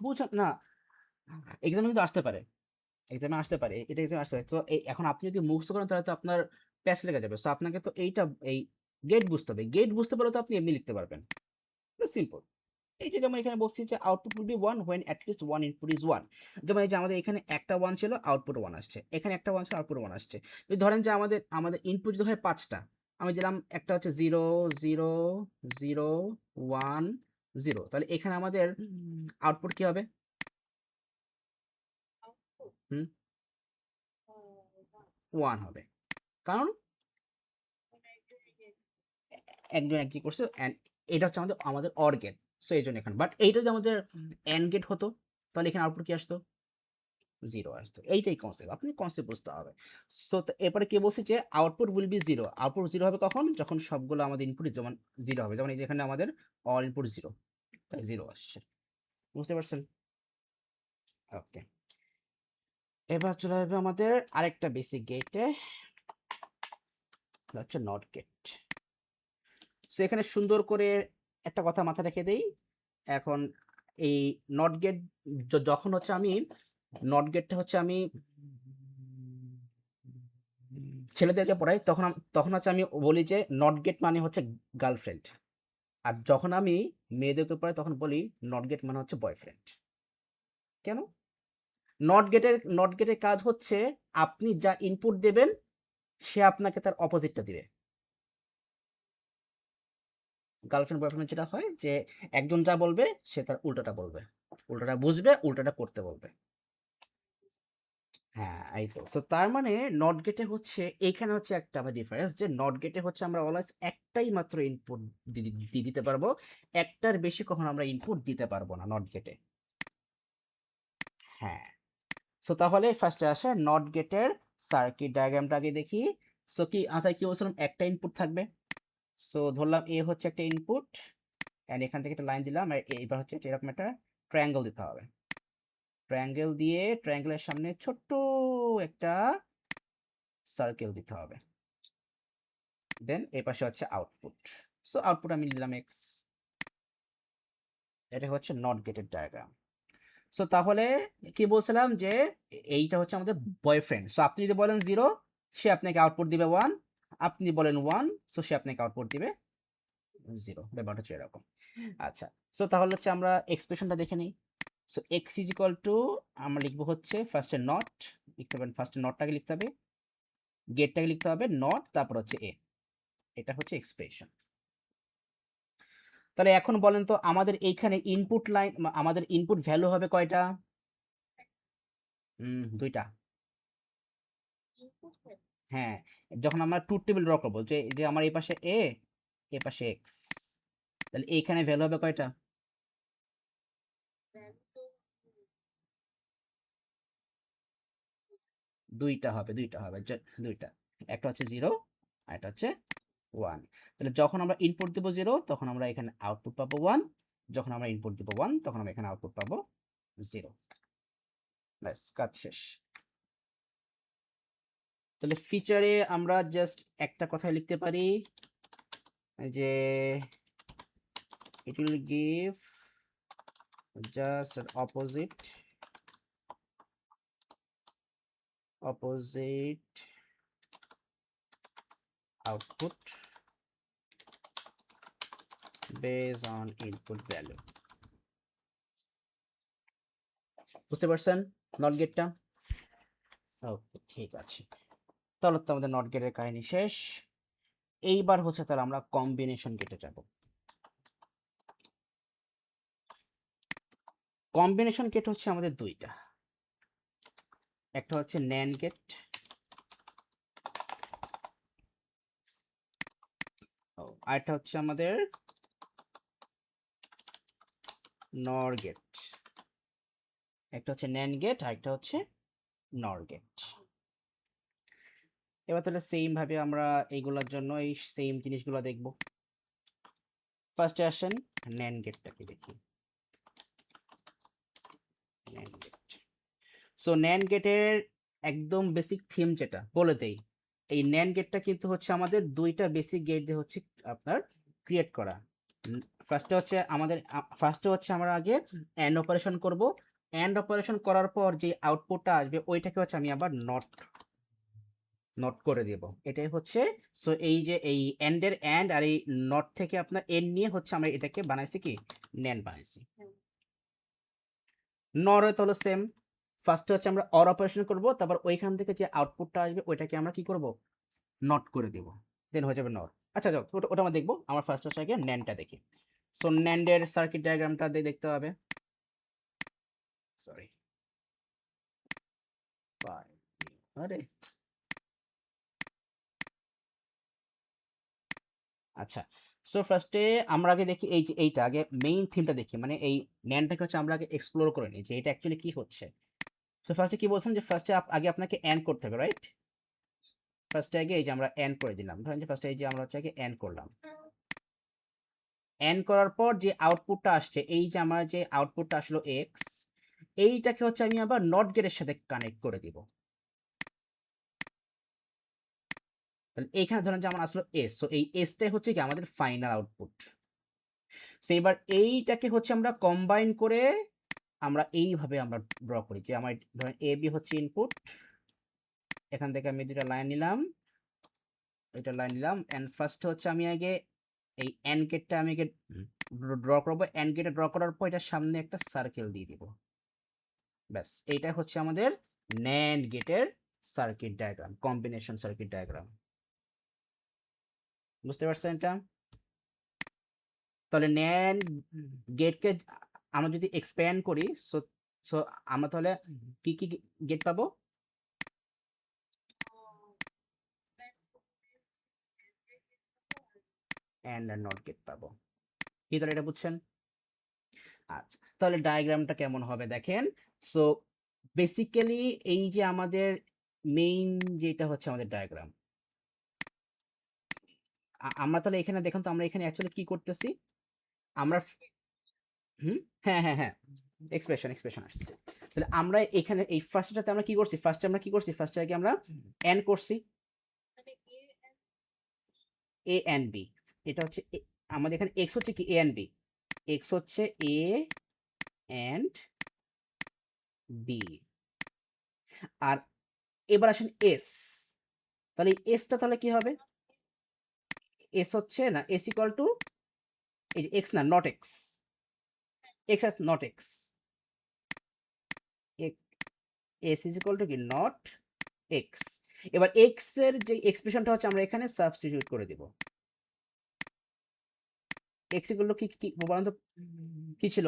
বুঝছেন না? এক্সামে কিন্তু আসতে পারে, এক্সামে আসতে পারে, এটা এক্সামে আসতে পারে। তো এখন আপনি যদি মুখস্থ করেন তাহলে তো আপনার প্যাচ লেগে যাবে। সো আপনাকে তো এইটা এই গেট বুঝতে হবে। গেট বুঝতে পারলে তো আপনি এমনি লিখতে পারবেন। সিম্পল। এই যে যেমন এখানে বলছি যে output will be 1 when at least one input is 1। যেমন এই যে আমাদের এখানে একটা 1 ছিল, আউটপুট 1 আসছে। এখানে একটা 1 ছিল, আউটপুট 1 আসছে। যদি ধরেন যে আমাদের আমাদের ইনপুট যদি হয় 5টা, আমি দিলাম একটা হচ্ছে 0 0 0 1 0, তাহলে এখানে আমাদের আউটপুট কি হবে? হুম, 1 হবে। কারণ একজন এক কি করছে, and এটা হচ্ছে আমাদের আমাদের অর গেট। সো এই জন্য এখানে, বাট এইটা যদি আমাদের এন্ড গেট হতো তাহলে এখানে আউটপুট কি আসতো? 0 আসতো। এইটাই কনসেপ্ট, আপনি কনসেপ্ট বুঝতে হবে। সো এরপরে কি বলছি যে আউটপুট উইল বি 0। আউটপুট 0 হবে কখন? যখন সবগুলো আমাদের ইনপুট যেমন 0 হবে। যেমন এই যে এখানে আমাদের অল ইনপুট 0, তাই 0 আসছে। বুঝতে পারছেন? ওকে, এবার চলে আসবে আমাদের আরেকটা বেসিক গেটে, হচ্ছে নট গেট। সো এখানে সুন্দর করে একটা কথা মাথায় রেখে দেই। এখন এই নট গেট যখন হচ্ছে আমি নট গেটটা হচ্ছে আমি ছেলেদেরকে পড়াই, তখন হচ্ছে আমি বলি যে নট গেট মানে হচ্ছে গার্লফ্রেন্ড। আর যখন আমি মেয়েদেরকে পড়াই তখন বলি নট গেট মানে হচ্ছে বয়ফ্রেন্ড। কেন? নট গেটের কাজ হচ্ছে আপনি যা ইনপুট দেবেন সে আপনাকে তার অপোজিটটা দিবে। গার্লফ্রেন্ড বয়ফ্রেন্ড যেটা হয় যে একজন যা বলবে সে তার উল্টাটা বলবে, উল্টাটা বুঝবে, উল্টাটা করতে বলবে। হ্যাঁ, এই তো। সো তার মানে নট গেটে হচ্ছে এইখানে হচ্ছে একটা আবার ডিফারেন্স, যে নট গেটে হচ্ছে আমরা অলওয়েজ একটাই মাত্র ইনপুট দিতে পারবো, একটার বেশি কখনো আমরা ইনপুট দিতে পারবো না নট গেটে। হ্যাঁ। সো তাহলে ফার্স্টে আসে নট গেটের সার্কিট ডায়াগ্রামটা আগে দেখি। সো কি আচ্ছা, কি বলছিলাম একটা ইনপুট থাকবে। সো ধরলাম এ হচ্ছে একটা ইনপুট, এন্ড এখান থেকে একটা লাইন দিলাম, আর এইবার হচ্ছে এরকম একটা ট্রায়াঙ্গেল দিতে হবে। ট্রায়াঙ্গেল দিয়ে ট্রায়াঙ্গেলের সামনে ছোট্ট একটা সার্কেল দিতে হবে। দেন এই পাশে হচ্ছে আউটপুট। সো আউটপুট আমি নিলাম এক্স। এটা হচ্ছে নট গেটের ডায়াগ্রাম। সো তাহলে কি বলছিলাম যে এইটা হচ্ছে আমাদের বয়ফ্রেন্ড। সো আপনি যদি বলেন 0, সে আপনাকে আউটপুট দিবে 1। আপনি বলেন 1, সো সে আপনাকে আউটপুট দিবে 0। ব্যাপারটা হচ্ছে এরকম। আচ্ছা, সো তাহলে হচ্ছে আমরা এক্সপ্রেশনটা দেখে নিই। So x is equal two, আমরা লিখবো হচ্ছে ফার্স্টে নট, লিখতে পারেন ফার্স্টে নটটাকে লিখতে হবে, গেটটাকে লিখতে হবে নট, তারপর হচ্ছে এ। এটা হচ্ছে এক্সপ্রেশন। তাহলে এখন বলেন তো আমাদের এইখানে ইনপুট লাইন, আমাদের ইনপুট ভ্যালু হবে কয়টা? দুইটা। হ্যাঁ, যখন আমরা ট্রুথ টেবিল ড্র করবো, যে যে আমার এই পাশে এ, এ পাশে এক্স, তাহলে এইখানে ভ্যালু হবে কয়টা? দুইটা হবে, দুইটা হবে, দুইটা। একটা হচ্ছে 0 আর একটা হচ্ছে 1। তাহলে যখন আমরা ইনপুট দেবো 0 তখন আমরা এখানে আউটপুট পাবো 1, যখন আমরা ইনপুট দেবো 1 তখন আমরা এখানে আউটপুট পাবো 0। ব্যাস, কাজ শেষ। তাহলে ফিচারে আমরা জাস্ট একটা কথা লিখতে পারি যে it will give just opposite output based on input value. বুঝতে পারছেন নট গেটটা? ওকে, ঠিক আছে। তাহলে তো আমাদের নট গেটের কাহিনী শেষ। এইবার হচ্ছে তাহলে আমরা কম্বিনেশন গেটে যাব। কম্বিনেশন গেট হচ্ছে আমাদের দুইটা, একটা হচ্ছে NAND গেট, আরেকটা হচ্ছে আমাদের NOR গেট। একটা হচ্ছে NAND গেট, আরেকটা হচ্ছে NOR গেট। এবার তাহলে সেম ভাবে আমরা এইগুলোর জন্য এই সেম জিনিসগুলো দেখব। ফার্স্টে আসেন NAND গেটটাকে দেখি। NAND গেট, সো NAND গেটের একদম বেসিক থিম যেটা বলে দেই, এই NAND গেটটা কিন্তু হচ্ছে আমাদের দুইটা বেসিক গেট দিয়ে হচ্ছে আপনার ক্রিয়েট করা। ফার্স্টে হচ্ছে আমরা আগে অ্যান্ড অপারেশন করব। অ্যান্ড অপারেশন করার পর যে আউটপুটটা আসবে ওইটাকে হচ্ছে আমি আবার নট করে দেব। এটাই হচ্ছে, সো এই যে এই অ্যান্ডের অ্যান্ড আর এই নট থেকে আপনার এন নিয়ে হচ্ছে আমরা এটাকে বানাইছি কি NAND বানাইছি। নরে তো হলো সেম, ফার্স্টে হচ্ছে আমরা অর অপারেশন করব, তারপর ওইখান থেকে যে আউটপুটটা আসবে ওইটাকে আমরা কি করব নট করে দেব, দেন হয়ে যাবে নর। আচ্ছা যাও, ওটা আমরা দেখবো। আমার ফার্স্ট হচ্ছে আগে NANDটা দেখি। সো NANDের সার্কিট ডায়াগ্রামটা দেখতে হবে। সরি, আরে আচ্ছা, সো ফার্স্টে আমরা আগে দেখি এই যে এইটা আগে মেইন থিমটা দেখি, মানে এই NANDটাকে হচ্ছে আমরা আগে এক্সপ্লোর করে নিই যে এটা অ্যাকচুয়ালি কি হচ্ছে। সো ফার্স্টে কি বলছেন যে ফার্স্টে আগে আপনাকে অ্যান্ড করতে হবে, রাইট? ফার্স্টে আগে এই যে আমরা অ্যান্ড করে দিলাম, ধরেন যে ফার্স্টে এই যে আমরা হচ্ছে আগে অ্যান্ড করলাম। অ্যান্ড করার পর যে আউটপুটটা আসছে, এই যে আমার যে আউটপুটটা আসলো এক্স, এইটাকে হচ্ছে আমি আবার নট গেটের সাথে কানেক্ট করে দিব। তাহলে এইখানে ধরেন যে আমার আসলো এস, সো এই এসটাই হচ্ছে কি আমাদের ফাইনাল আউটপুট। সো এবার এইটাকে হচ্ছে আমরা কম্বাইন করে আমরা এইভাবে আমরা ড্র করি যে আমার ধরেন এ বি হচ্ছে ইনপুট, এখান থেকে আমি দুটা লাইন নিলাম, এটা লাইন নিলাম, এন্ড ফার্স্ট হচ্ছে আমি আগে এই এন্ড গেটটা আমি আগে ড্র করবো। এন্ড গেটে ড্র করার পর এটার সামনে একটা সার্কেল দিয়ে দিব। ব্যাস, এইটা হচ্ছে আমাদের NAND গেটের circuit diagram, combination circuit diagram. বুঝতে পারছেন এটা? তাহলে NAND গেটকে আমরা যদি এক্সপ্যান্ড করি, সো সো আমরা তাহলে কি কি গেট পাবো? অ্যান্ড আর নট গেট পাবো। কি তাহলে এটা বুঝছেন? আচ্ছা, তাহলে ডায়াগ্রামটা কেমন হবে দেখেন। সো বেসিক্যালি এই যে আমাদের মেইন যেটা হচ্ছে আমাদের ডায়াগ্রাম, আমরা তাহলে এখানে দেখুন তো আমরা এখানে অ্যাকচুয়ালি কি করতেছি আমরা। হুম, হ্যাঁ হ্যাঁ হ্যাঁ, এক্সপ্রেশন আসছে। তাহলে আমরা এখানে এই ফার্স্টটাতে আমরা কি করছি, ফার্স্টে আগে আমরা এন্ড করছি এ এন্ড বি। এটা হচ্ছে আমাদের এখানে এক্স হচ্ছে কি এ এন্ড বি, এক্স হচ্ছে এ এন্ড বি। আর এবার আসেন এস, তাহলে এসটা তাহলে কি হবে? এস হচ্ছে না এস ইকুয়াল টু এই যে এক্স না not x, x not x, S is equal to কি নট এক্স। এবার এক্স এর যে এক্সপ্রেশনটা হচ্ছে আমরা এখানে সাবস্টিটিউট করে দিব। এক্স ইকুয়াল টু কি কি বলুন তো কি ছিল?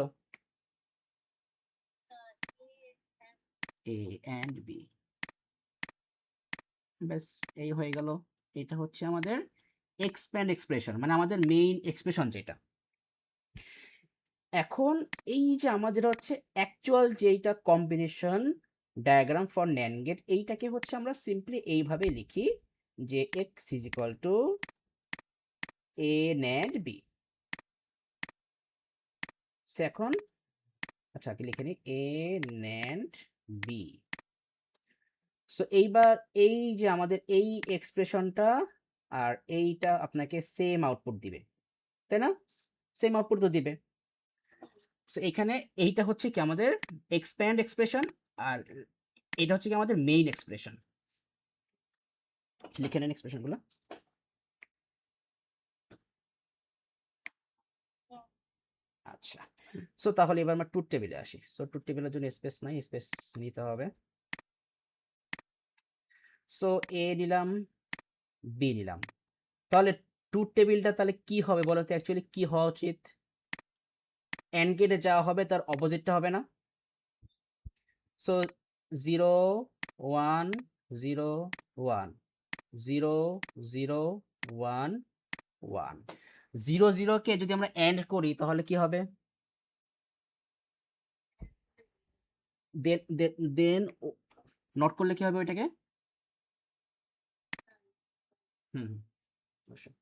এ এন্ড বি। ব্যাস, এই হয়ে গেল। এটা হচ্ছে আমাদের এক্সপ্যান্ড এক্সপ্রেশন, মানে আমাদের মেইন এক্সপ্রেশন যেটা। এখন এই যে আমাদের হচ্ছে অ্যাকচুয়াল যেটা combination diagram for NAND gate, এইটাকে হচ্ছে আমরা সিম্পলি এইভাবে লিখি যে X is equal to A NAND B. এখন আচ্ছা কি লিখে নি এ NAND বি। সো এইবার এই যে আমাদের এই এক্সপ্রেশনটা আর এইটা আপনাকে সেম আউটপুট দিবে, তাই না? সেম আউটপুট তো দিবে। সো এখানে এইটা হচ্ছে কি আমাদের এক্সপ্যান্ড এক্সপ্রেশন, আর এটা হচ্ছে কি আমাদের মেইন এক্সপ্রেশন। লিখে নেন এক্সপ্রেশনগুলো। আচ্ছা, সো তাহলে এবার আমরা ট্রুথ টেবিলে আসি। সো ট্রুথ টেবিলের জন্য স্পেস নাই, স্পেস নিতে হবে। সো এ নিলাম, বি নিলাম। তাহলে ট্রুথ টেবিলটা তাহলে কি হবে বলো তো, অ্যাকচুয়ালি কি হওয়া উচিত? এন্ড গেটে যাওয়া হবে, তার অপোজিটটা হবে না? সো 0 1 0 1 0 0 1 1 0 0 কে যদি আমরা এন্ড করি তাহলে কি হবে? দেন দেন নট করলে কি হবে ওইটাকে? হুম, অবশ্যই।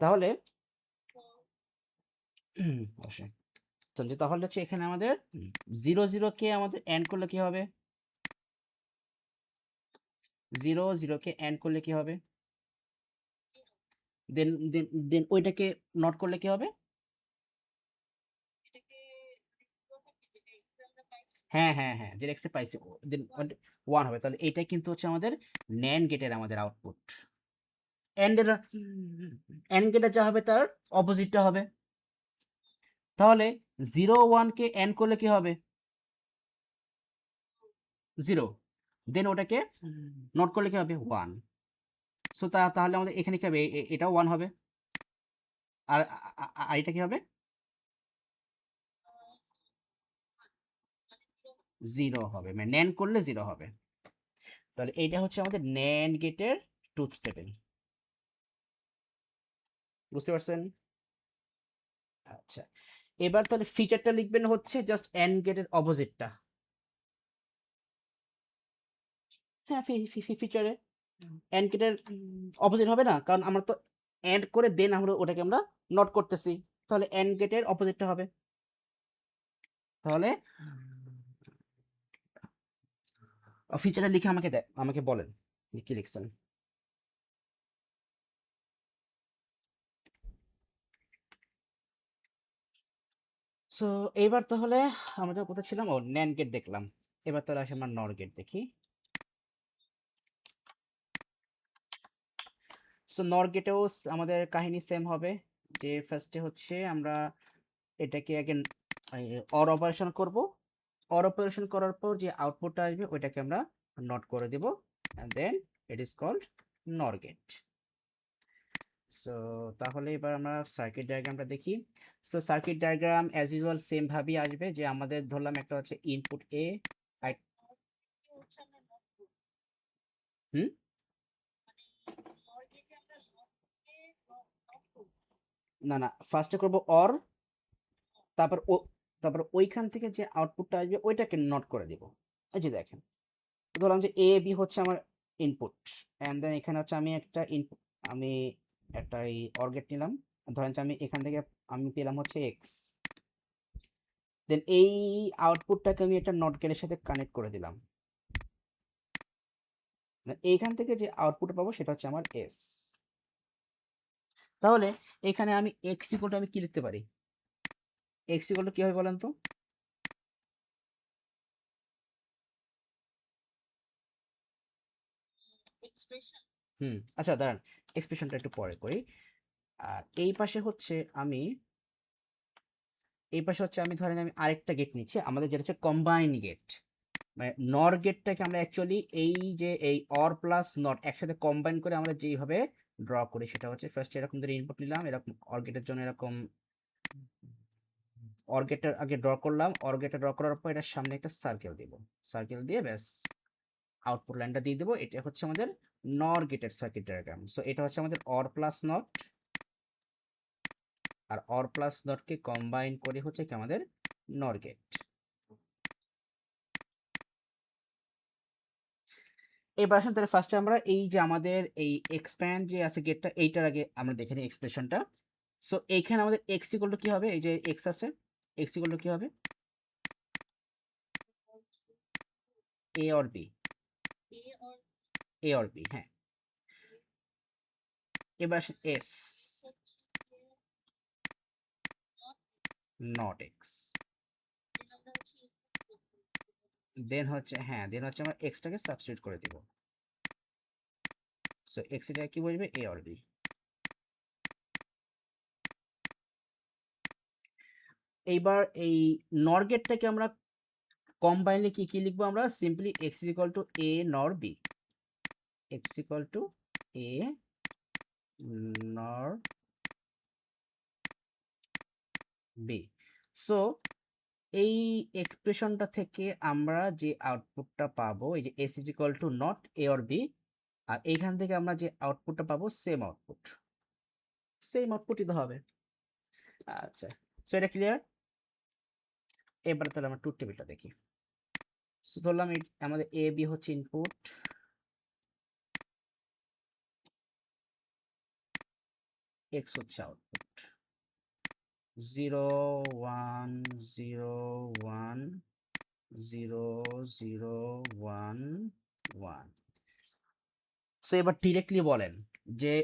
তাহলে অবশ্যই, তাহলে হচ্ছে এখানে আমাদের 0 0 কে আমাদের এন্ড করলে কি হবে? 0 0 কে এন্ড করলে কি হবে? দেন দেন দেন ওইটাকে নট করলে কি হবে? হ্যাঁ হ্যাঁ হ্যাঁ, যেটা এক্সে পাইছি দেন 1 হবে। তাহলে এটাই কিন্তু হচ্ছে আমাদের NAND গেটের আমাদের আউটপুট। এন্ডের এন্ড গেটে যা হবে তার অপোজিটটা হবে। তাহলে 0 1 কে এন্ড করলে কি হবে? 0। দেন ওটাকে নট করলে কি হবে? 1। সো তাহলে আমাদের এখানে কি হবে? এটাও 1 হবে। আর আর এটা কি হবে? 0 হবে, মানে NAND করলে 0 হবে। তাহলে এইটা হচ্ছে আমাদের NAND গেটের ট্রুথ টেবিল। বুঝতে পারছেন? আচ্ছা, এবার তাহলে ফিচারটা লিখবেন হচ্ছে জাস্ট এন্ড গেটের অপোজিটটা। হ্যাঁ, ফিচারে এন্ড গেটের অপোজিট হবে না, কারণ আমরা তো এন্ড করে দেন আমরা ওটাকে আমরা নট করতেছি। তাহলে এন্ড গেটের অপোজিটটা হবে। তাহলে ফিচারটা লিখে আমাকে বলেন যে কি লিখছেন। সো এইবার তাহলে আমরা কোথায় ছিলাম? ও, ন্যান্ড গেট দেখলাম। এবার তাহলে আসে আমরা নর গেট দেখি। সো নর গেটেও আমাদের কাহিনী সেম হবে, যে ফার্স্টে হচ্ছে আমরা এটাকে আগে অর অপারেশন করব। অর অপারেশন করার পর যে আউটপুটটা আসবে ওইটাকে আমরা নট করে দেব, and then it is called নর গেট। সো তাহলে এবার আমরা সার্কিট ডায়াগ্রামটা দেখি। So circuit diagram as usual same ভাবেই আসবে, যে আমাদের ধরলাম একটা হচ্ছে ইনপুট এ। হুম, না না, ফার্স্টে করব অর, তারপর তারপর ওইখান থেকে যে আউটপুটটা আসবে ওইটাকে নট করে দিব। এই যে দেখেন, ধরলাম যে এ বি হচ্ছে আমার ইনপুট, অ্যান্ড দেন এখানে হচ্ছে আমি একটা ইনপুট, আমি একটা এই অর গেট নিলাম। ধরেন যে আমি এখান থেকে আমি পেলাম হচ্ছে এক্স। দেন এই আউটপুটটাকে আমি একটা নট গেটের সাথে কানেক্ট করে দিলাম। এইখান থেকে যে আউটপুট পাবো সেটা হচ্ছে আমার এস। তাহলে এখানে আমি এক্স ইকুয়াল টু আমি কি লিখতে পারি? এক্স ইকুয়াল টু কি হবে বলেন তো? আচ্ছা দাঁড়ান, এক্সপ্রেশনটা একটু পরে করি। আর এই পাশে হচ্ছে আমি ধরেন আমি আরেকটা গেট নিচ্ছি, আমাদের যেটা হচ্ছে কম্বাইন গেট। মানে নর গেটটাকে আমরা অ্যাকচুয়ালি এই যে এই অর প্লাস নট একসাথে কম্বাইন করে আমরা যেইভাবে ড্র করি সেটা হচ্ছে ফার্স্ট এরকম ধরে ইনপুট নিলাম, এরকম অর গেটের জন্য এরকম অর গেটের আগে ড্র করলাম, অর গেটে ড্র করার পর এটার সামনে একটা সার্কেল দিব, সার্কেল দিয়ে ব্যাস আউটপুট লাইনটা দিয়ে দেবো। এটা হচ্ছে আমাদের নর গেটের সার্কিট ডায়াগ্রাম। সো এটা হচ্ছে আমাদের অর প্লাস নট, আর অর প্লাস নটকে কম্বাইন করে হচ্ছে কি আমাদের নর গেট। এবার আসুন তাহলে ফার্স্টে আমরা এই যে আমাদের এই এক্সপ্যান্ড যে আছে গেটটা, এইটার আগে আমরা দেখে নিই এক্সপ্রেশনটা। সো এইখানে আমাদের এক্স ইকুয়াল টু কি হবে? এই যে এক্স আছে, এক্স ইকুয়াল টু কি হবে? A or B, A or B, হ্যাঁ। এবার আসে এস, নট এক্স, দেন হচ্ছে আমরা এক্সটাকে সাবস্টিটিউট করে দিব। সো এক্স এটা কি বসবে, এ অর বি। এইবার এই নর গেটটাকে আমরা কম্বাইনলি কি কি লিখবো, আমরা simply X is equal to A NOR B, X equal to A NOR B. So এই এক্সপ্রেশনটা থেকে আমরা যে আউটপুটটা পাবো, এই যে S is equal to not A or B, আর এইখান থেকে আমরা যে আউটপুটটা পাবো সেম আউটপুটই তো হবে। আচ্ছা, সো এটা ক্লিয়ার। এবার তাহলে আমরা ট্রুথ টেবিলটা দেখি। সো ধরলাম আমাদের এ বি হচ্ছে ইনপুট, এক্স হচ্ছে আউটপুট, 0 1 0 1 0 0 1 1। সো এবার ডিরেক্টলি বলেন যে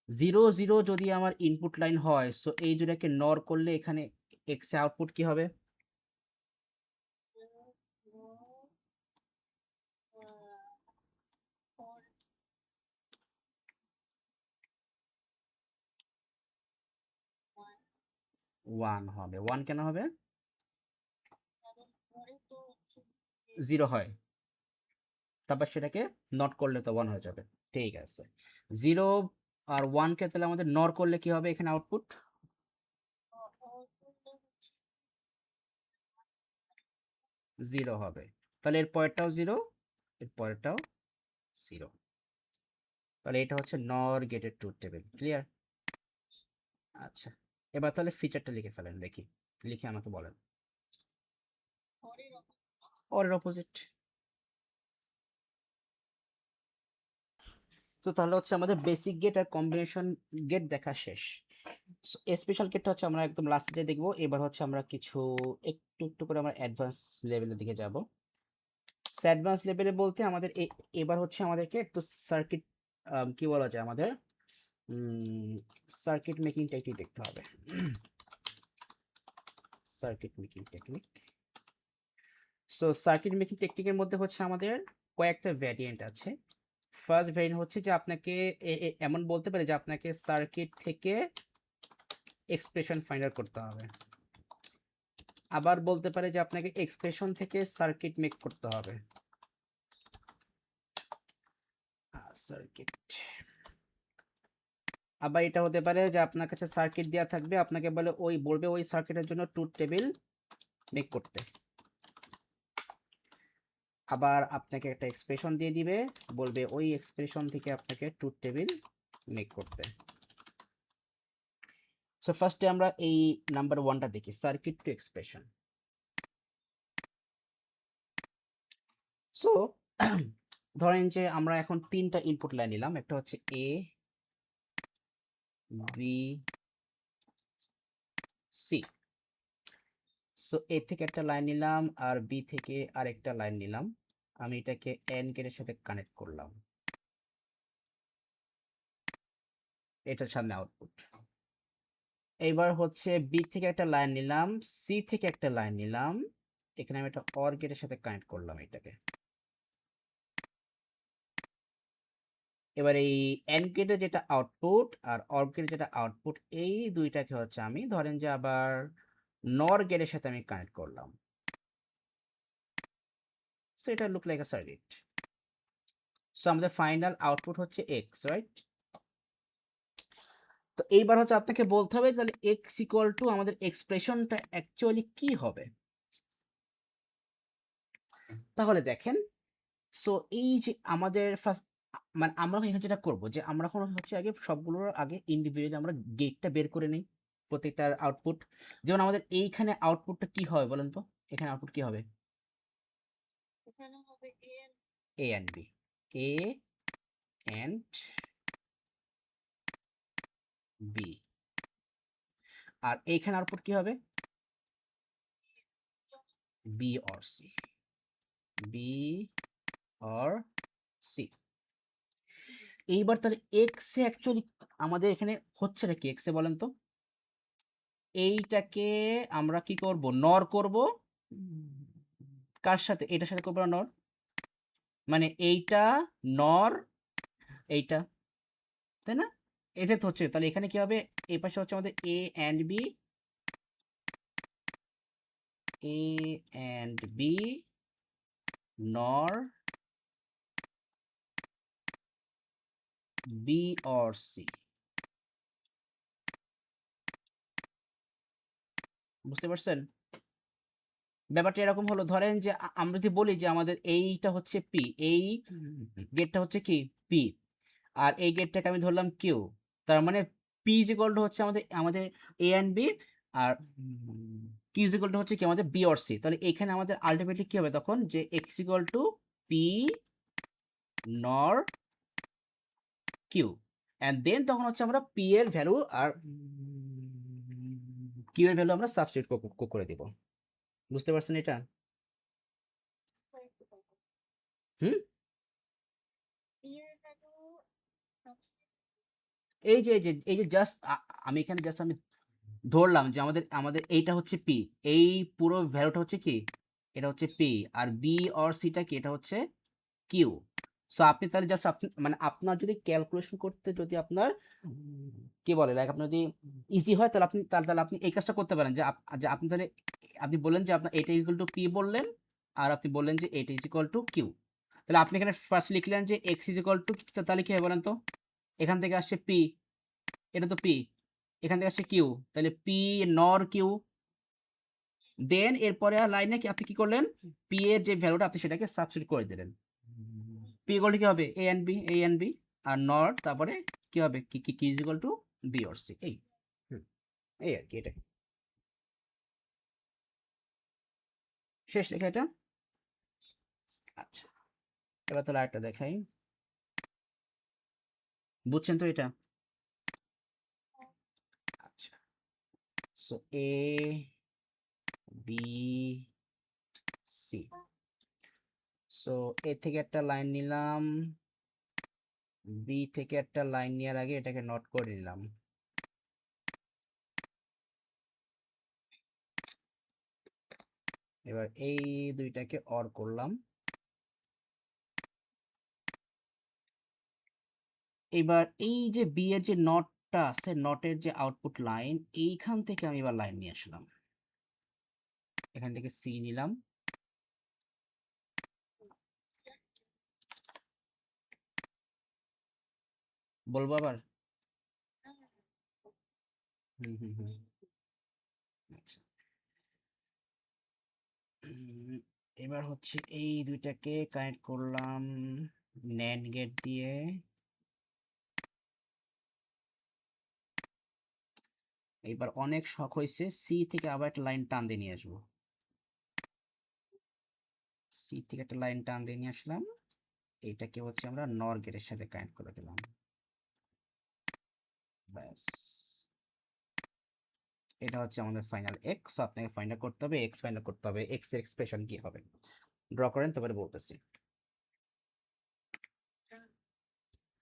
0 0 যদি আমার ইনপুট লাইন হয়, সো এই দুটাকে নর করলে এখানে এক্স এ আউটপুট কি হবে? 1 হবে। 1 কেন হবে? 0 হয়, তারপর সেটাকে নট করলে তো 1 হয়ে যাবে। ঠিক আছে, 0 আর 1 কে তাহলে আমাদের নর করলে কি হবে এখানে আউটপুট? 0 হবে। তাহলে এর পরেরটাও 0, এর পরেরটাও 0। তাহলে এটা হচ্ছে নর গেটেড ট্রুথ টেবিল। ক্লিয়ার? আচ্ছা, এবার তাহলে ফিচারটা লিখে ফেলেন, দেখি, লিখে আমাকে বলেন। অর এর অপোজিট। তো তাহলে হচ্ছে আমাদের বেসিক গেট আর কম্বিনেশন গেট দেখা শেষ। স্পেশাল গেটটা হচ্ছে আমরা একদম লাস্টে দেখবো। এবার হচ্ছে আমরা কিছু একটু একটু করে আমরা অ্যাডভান্স লেভেলের দিকে যাব। অ্যাডভান্স লেভেলে বলতে আমাদের এবার হচ্ছে আমাদেরকে একটু সার্কিট, কি বলা যায়, আমাদের সার্কিট মেকিং টেকনিক দেখতে হবে। Circuit making technique. So circuit making টেকনিকের মধ্যে হচ্ছে আমাদের কয়েকটা ভ্যারিয়েন্ট আছে। ফার্স্ট ভ্যারিয়েন্ট হচ্ছে যে আপনাকে এমন বলতে পারে যে আপনাকে সার্কিট থেকে এক্সপ্রেশন ফাইন্ড আউট করতে হবে। আবার বলতে পারে যে আপনাকে এক্সপ্রেশন থেকে সার্কিট মেক করতে হবে। সার্কিট। আবার এটা হতে পারে যে আপনার কাছে সার্কিট দেওয়া থাকবে, আপনাকে বলবে ওই সার্কিটের জন্য ট্রুথ টেবিল মেক করতে। আবার আপনাকে একটা এক্সপ্রেশন দিয়ে দিবে, বলবে ওই এক্সপ্রেশন থেকে আপনাকে ট্রুথ টেবিল মেক করতে। সো ফার্স্টে আমরা এই নাম্বার 1টা দেখি, সার্কিট টু এক্সপ্রেশন। সো ধরেন যে আমরা এখন 3টা ইনপুট লাইন নিলাম, একটা হচ্ছে এ বি সি। সো এ থেকে একটা লাইন নিলাম আর বি থেকে আরেকটা লাইন নিলাম, আমি এটাকে এন গেটের সাথে কানেক্ট করলাম, এটার সামনে আউটপুট। এইবার হচ্ছে বি থেকে একটা লাইন নিলাম, সি থেকে একটা লাইন নিলাম, এখানে আমি একটা অর গেটের সাথে কানেক্ট করলাম এটাকে। এবার এই এন্ড গেটে যেটা আউটপুট আর অর গেটে যেটা আউটপুট, এই দুইটাকে হচ্ছে আমি ধরেন যে আবার নর গেটের সাথে আমি কানেক্ট করলাম। সো এটা লুক লাইক আ সার্কিট। সো আমাদের ফাইনাল আউটপুট হচ্ছে এক্স, রাইট? তো এইবার হচ্ছে আপনাকে বলতে হবে তাহলে এক্স ইকুয়াল টু আমাদের এক্সপ্রেশনটা অ্যাকচুয়ালি কি হবে। তাহলে দেখেন, সো এই যে আমাদের ফার্স্ট, মানে আমরা এখানে যেটা করবো যে আমরা এখন হচ্ছে আগে সবগুলোর আগে ইন্ডিভিজুয়ালি আমরা গেটটা বের করে নিই, প্রত্যেকটার আউটপুট। যেমন আমাদের এইখানে আউটপুটটা কি হবে বলেন তো, এখানে আউটপুট কি হবে? A and B, A and B. আর এইখানে আউটপুট কি হবে? B or C, B or C. এইবার তাহলে এক্স এ অ্যাকচুয়ালি আমাদের এখানে হচ্ছেটা কি এক্স এ বলেন তো? এইটাকে আমরা কি করব, নর করব। কার সাথে? এটার সাথে করবো নর, মানে এইটা নর এইটা, তাই না? এটা তো হচ্ছে, তাহলে এখানে কি হবে, এই পাশে হচ্ছে আমাদের A and B, A and B nor B or C. বুঝতে পারছেন ব্যাপারটা? এরকম হলো, ধরেন যে আমরা যদি বলি যে আমাদের এইটা হচ্ছে পি, এই গেটটা হচ্ছে কি পি, আর এই গেটটাকে আমি ধরলাম কিউ। তার মানে পি ইজ ইকুয়াল টু হচ্ছে আমাদের আমাদের এ অ্যান্ড বি, আর কিউ ইজ ইকুয়াল টু হচ্ছে কি আমাদের বি অর সি। তাহলে এখানে আমাদের আলটিমেটলি কি হবে তখন, যে এক্স ইকুয়াল টু পি নর কিউ, অ্যান্ড দেন তখন হচ্ছে আমরা পি এর ভ্যালু আর কিউ এর ভ্যালু আমরা সাবস্টিটিউট করে দিব। বুঝতে পারছেন এটা? হুম, এই যে জাস্ট আমি এখানে জাস্ট আমি ধরলাম যে আমাদের আমাদের এইটা হচ্ছে পি, এই পুরো ভ্যালুটা হচ্ছে কি, এটা হচ্ছে পি, আর বি অর সিটা কি, এটা হচ্ছে কিউ। সো আপনি তাহলে জাস্ট আপনি মানে আপনার যদি ক্যালকুলেশন করতে যদি আপনার কি বলে লাইক আপনার যদি ইজি হয়, তাহলে আপনি তাহলে আপনি এই কাজটা করতে পারেন, যে যে আপনি তাহলে আপনি বললেন যে আপনার এটা ইকুয়াল টু পি বললেন, আর আপনি বললেন যে এটা ইজ ইকুয়াল টু কিউ। তাহলে আপনি এখানে ফার্স্ট লিখলেন যে এক্স ইজ ইকুয়াল টু, তাহলে কি হয় বলেন তো, এখান থেকে আসছে পি, এটা তো পি, এখান থেকে আসছে কিউ, তাহলে পি নর কিউ। দেন এরপরে আর লাইনে কি আপনি কি করলেন, পি এর যে ভ্যালুটা আপনি সেটাকে সাবস্টিটিউট করে দিলেন। পি ইকুয়াল টু কি হবে, A and B, A and B, আর নট তারপরে কি হবে, কি কি কি is equal to B or C. এই হুম, এই আর কি, এটা শেষ লেখা এটা। আচ্ছা, এবার তাহলে আরেকটা দেখাই, বুঝছেন তো এটা? আচ্ছা, so A B C, so এ থেকে একটা লাইন নিলাম, বি থেকে একটা লাইন নেওয়ার আগে এটাকে নোট করে নিলাম। এবার এই দুইটাকে অর করলাম। এবার এই যে বি এর যে নটটা আছে, নটের যে আউটপুট লাইন, এইখান থেকে আমি এবার লাইন নিয়ে আসলাম, এখান থেকে সি নিলাম। বলবো আবার? হুম হুম হুম, আচ্ছা। এবার হচ্ছে এই দুইটাকে কানেক্ট করলাম ন্যান্ড গেট দিয়ে। এবার অনেক শখ হয়েছে, সি থেকে আবার একটা লাইন টান দিয়ে নিয়ে আসবো, সি থেকে একটা লাইন টান দিয়ে নিয়ে আসলাম, এইটাকে হচ্ছে আমরা নর গেটের সাথে কানেক্ট করে দিলাম, ব্যাস। এটা হচ্ছে আমাদের ফাইনাল এক্স। আপনাকে ফাইন্ড আউট করতে হবে, এক্স ফাইন্ড আউট করতে হবে, এক্স এর এক্সপ্রেশন কি হবে। ড্র করেন তারপরে বলতেছি।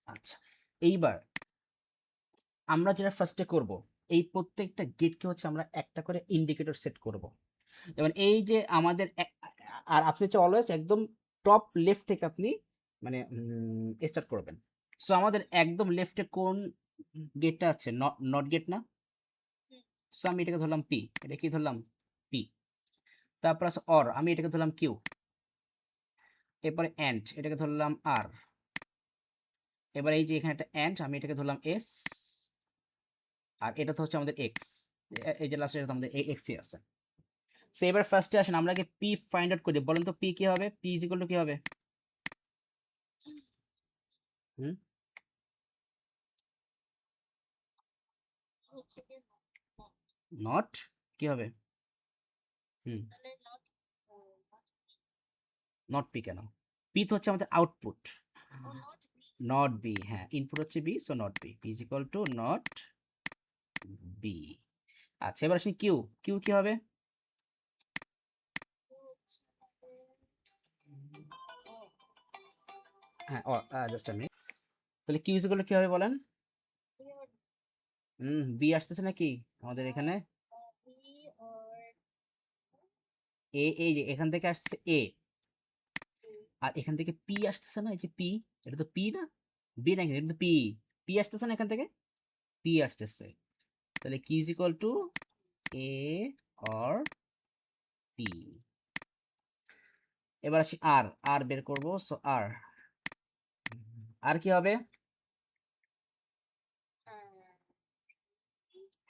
আচ্ছা, এইবার আমরা যেটা ফার্স্টে করব, এই প্রত্যেকটা গেটকে হচ্ছে আমরা একটা করে ইন্ডিকেটর সেট করব। যেমন এই যে আমাদের আর আপনি হচ্ছে অলওয়েজ একদম টপ লেফট থেকে আপনি মানে স্টার্ট করবেন। সো আমাদের একদম লেফটে কোন গেটটা আছে, নট গেট না? সো আমি এটাকে ধরলাম পি, এটা কি ধরলাম পি। তারপর আছে অর, আমি এটাকে ধরলাম কিউ। এরপরে অ্যান্ড, এটাকে ধরলাম আর। এবার এই যে এখানে একটা অ্যান্ড, আমি এটাকে ধরলাম এস, আর এটা তো হচ্ছে আমাদের এক্স, এই যে লাস্টে এটা তো আমাদের এক্সই আছে। সো এবার ফার্স্টে আসেন, আমরা আগে পি ফাইন্ড আউট করি, বলেন তো পি কি হবে, পি ইজ ইকুয়াল টু কি হবে? হুম, নট কি হবে? হুম, নট পি কেন? পি তো হচ্ছে আমাদের আউটপুট, নট বি। হ্যাঁ, ইনপুট হচ্ছে B, so not B, P is equal to not B. আচ্ছা, এবার আসি কিউ, কিউ কি হবে? হ্যাঁ, জাস্ট আমি, তাহলে কিউ ইজ ইকুয়াল টু কি হবে বলেন? হুম, বি আসতেছে নাকি আমাদের এখানে? এই যে এখান থেকে আসছে এ, আর এখান থেকে পি আসতেছে না, এই যে পি, এটা তো পি না, বি নাকি, এটা তো পি, পি আসতেছে না এখান থেকে, পি আসতেছে, তাহলে কি is equal to A or P. এবার আসি আর, আর বের করবো, সো আর, আর কি হবে,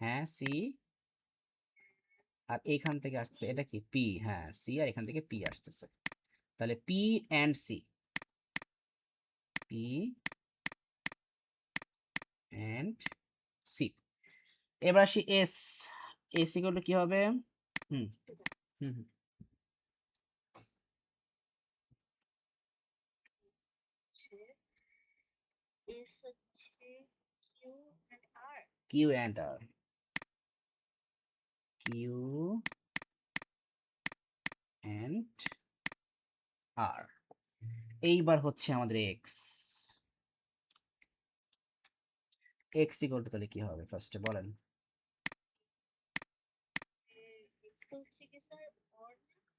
হ্যাঁ সি, আর এইখান থেকে আসছে এটা কি পি, হ্যাঁ সি, আর এখান থেকে পি আসতেছে, তাহলে P and C, P and C. এবার আসি এস, এস ইকুয়াল টু কি হবে, হুম হুম হুম, Q and R, Q and R, এইবার হচ্ছে আমাদের এক্স, এক্স ইকুয়াল টু তাহলে কি হবে ফার্স্টে বলেন,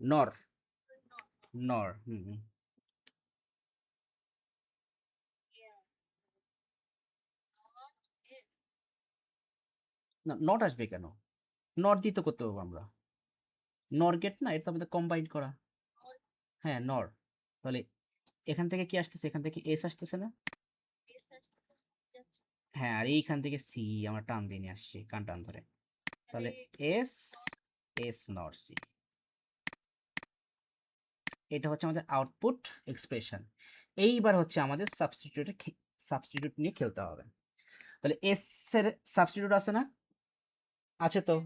নর, নর, হুম হুম। না নট আসবে কেন, নর দিয়ে তো করতে পারবো আমরা, নর গেট না, এটা তো আমাদের কম্বাইন করা, হ্যাঁ নর, তাহলে এখান থেকে কি আসতেছে, এখান থেকে এস আসতেছে না, হ্যাঁ আর এইখান থেকে সি আমরা টান দিয়ে নিয়ে আসছি, কান টান ধরে, তাহলে এস, এস নট সি, এটা হচ্ছে আমাদের আউটপুট এক্সপ্রেশন। এইবার হচ্ছে আমাদের সাবস্টিটিউট নিয়ে খেলতে হবে, তাহলে এস এর সাবস্টিটিউট আছে না, আছে তো,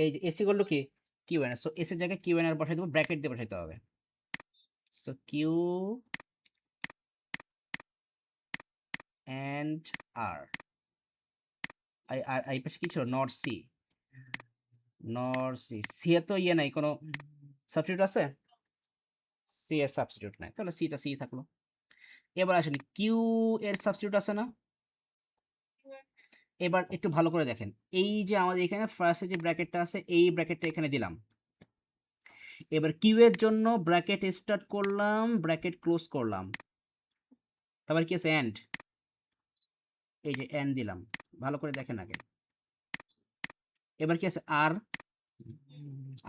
এই যে এস ইকুয়াল টু কি, কিউ এন, সো এস এর জায়গায় কিউ এন আর বসাই দেবো, ব্র্যাকেট দিয়ে বসাইতে হবে, সো কিউ অ্যান্ড আর, এই পাশে কি ছিল, not C, not C, C এর তো ইয়ে নাই, কোনো সাবস্টিটিউট আছে, সি এর সাবস্টিটিউট নাই, তাহলে সিটা সি থাকলো। এবার আসেন কিউ এর সাবস্টিটিউট আছে না, এবার একটু ভালো করে দেখেন, এই যে আমাদের এখানে ফার্স্টে যে ব্র্যাকেটটা আছে, এই ব্র্যাকেটটা এখানে দিলাম, এবার কিউ এর জন্য ব্র্যাকেট স্টার্ট করলাম, ব্র্যাকেট ক্লোজ করলাম, তারপর কি আছে এন্ড, এই যে এন্ড দিলাম, ভালো করে দেখেন আগে, এবার কি আছে আর,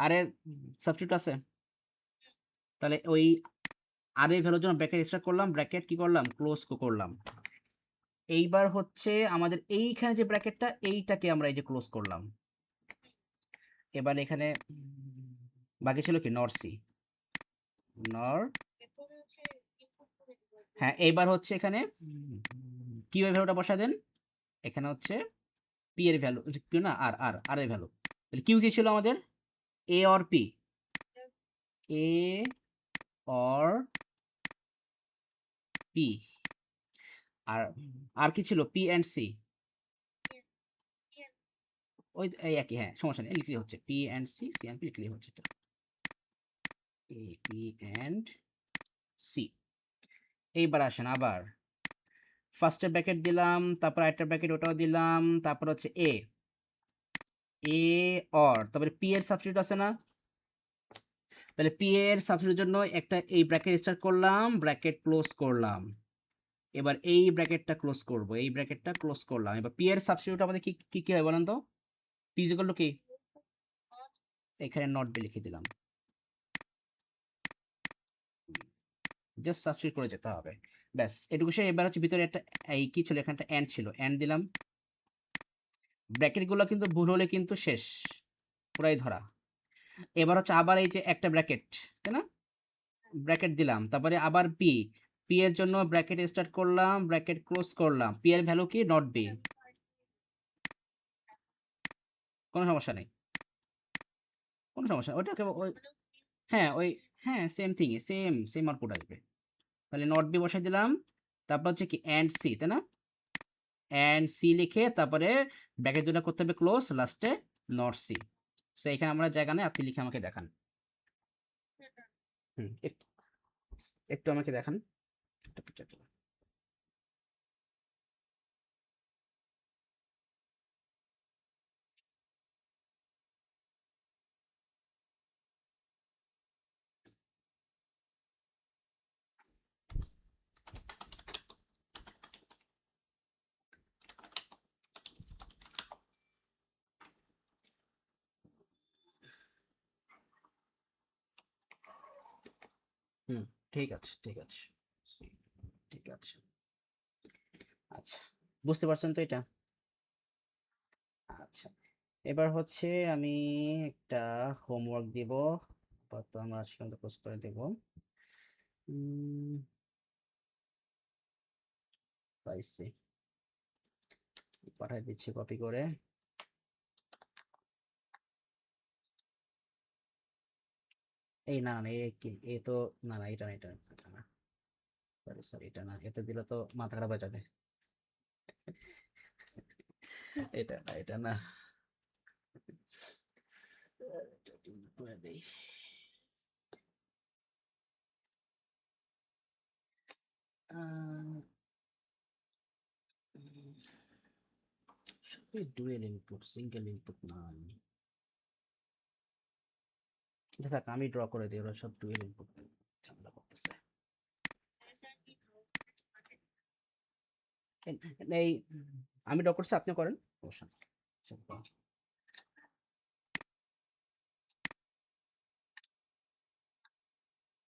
আর এর সাবস্টিটিউট আছে, তাহলে ওই আর এর ভ্যালুর জন্য ব্র্যাকেট স্টার্ট করলাম, ব্র্যাকেট কি করলাম, ক্লোজ করলাম, এইবার হচ্ছে আমাদের এইখানে যে ব্র্যাকেটটা, এইটাকে আমরা এই যে ক্লোজ করলাম, এবার এখানে বাকি ছিল কি নর সি, নর, হ্যাঁ এইবার হচ্ছে এখানে কিউ এর ভ্যালুটা বসা দেন, এখানে হচ্ছে পি এর ভ্যালু, কিউ না আর, আর আর এর ভ্যালু, তাহলে কিউ কি ছিল আমাদের, A or P, A or P, আর আর কি ছিল, পি অ্যান্ড সি, ওই এই একই, হ্যাঁ সমস্যা নেই, লিখলে হচ্ছে P and C, C and P লিখলেই হচ্ছে, এ পি অ্যান্ড সি। এইবার আসেন আবার ফার্স্টের ব্র্যাকেট দিলাম, তারপর একটা ব্র্যাকেট ওটাও দিলাম, তারপর হচ্ছে এ, এ অর, তারপরে পি এর সাবস্টিটিউট আছে না, তাহলে পি এর সাবস্টিটিউটের জন্য একটা এই ব্র্যাকেট স্টার্ট করলাম, ব্র্যাকেট ক্লোজ করলাম, এবার এই ব্র্যাকেটটা ক্লোজ করব, এই ব্র্যাকেটটা ক্লোজ করলাম, এবার পি এর সাবস্টিটিউট আমাদের কি কি কি হয় বলেন তো, পি ইজ ইকুয়াল টু কি, এখানে নট বি লিখে দিলাম, জাস্ট সাবস্টিটিউট করে যেতে হবে, ব্যাস এটুকু সে। এবার হচ্ছে ভিতরে একটা এই কি ছিল, এখানে একটা এন্ড ছিল, এন্ড দিলাম, ব্র্যাকেটগুলো কিন্তু ভুল হলে কিন্তু শেষ, পুরাই ধরা। এবার হচ্ছে আবার এই যে একটা ব্র্যাকেট, তাই না, ব্র্যাকেট দিলাম, তারপরে আবার পি, পি এর জন্য ব্র্যাকেট স্টার্ট করলাম, ব্র্যাকেট ক্লোজ করলাম, পি এর ভ্যালু কি নট বি, কোনো সমস্যা নেই, কোনো সমস্যা ওটা ওই, হ্যাঁ ওই, হ্যাঁ same thing, same same output আসবে, তাহলে নট বি বসাই দিলাম, তারপর হচ্ছে কি অ্যান্ড সি, তাই না, অ্যান্ড সি লিখে তারপরে ব্র্যাকেট দুটো করতে হবে ক্লোজ, লাস্টে নট সি, সো এখানে আমরা জায়গা নেই, আপনি লিখে আমাকে দেখান, হুম একটু, একটু আমাকে দেখান, একটা picture তুলে। হুম, ঠিক আছে, ঠিক আছে, ঠিক আছে। আচ্ছা, বুঝতে পারছেন তো এটা? আচ্ছা, এবার হচ্ছে আমি একটা হোমওয়ার্ক দিব, আপাতত আমরা আজকে মতো পোস্ট করে দেব। উম, পাইছি, পাঠাই দিচ্ছি কপি করে। এই না না, এই কি এ তো, না না, এটা না, এটা না, সরি সরি, এটা না, এতে দিলে তো মাথা খারাপ হয়ে যাবে। এটা না, এটা না, এটা delete করে দেই। আহ, উম, সবই ডুয়েল ইনপুট, সিঙ্গেল ইনপুট নয়। আচ্ছা থাক, আমি ড্র করে দিই, ওরা সব ডুয়েল ইনপুট ঝামেলা করতেছে। এই আমি ড্র করছি, আপনি করেন, অবশ্য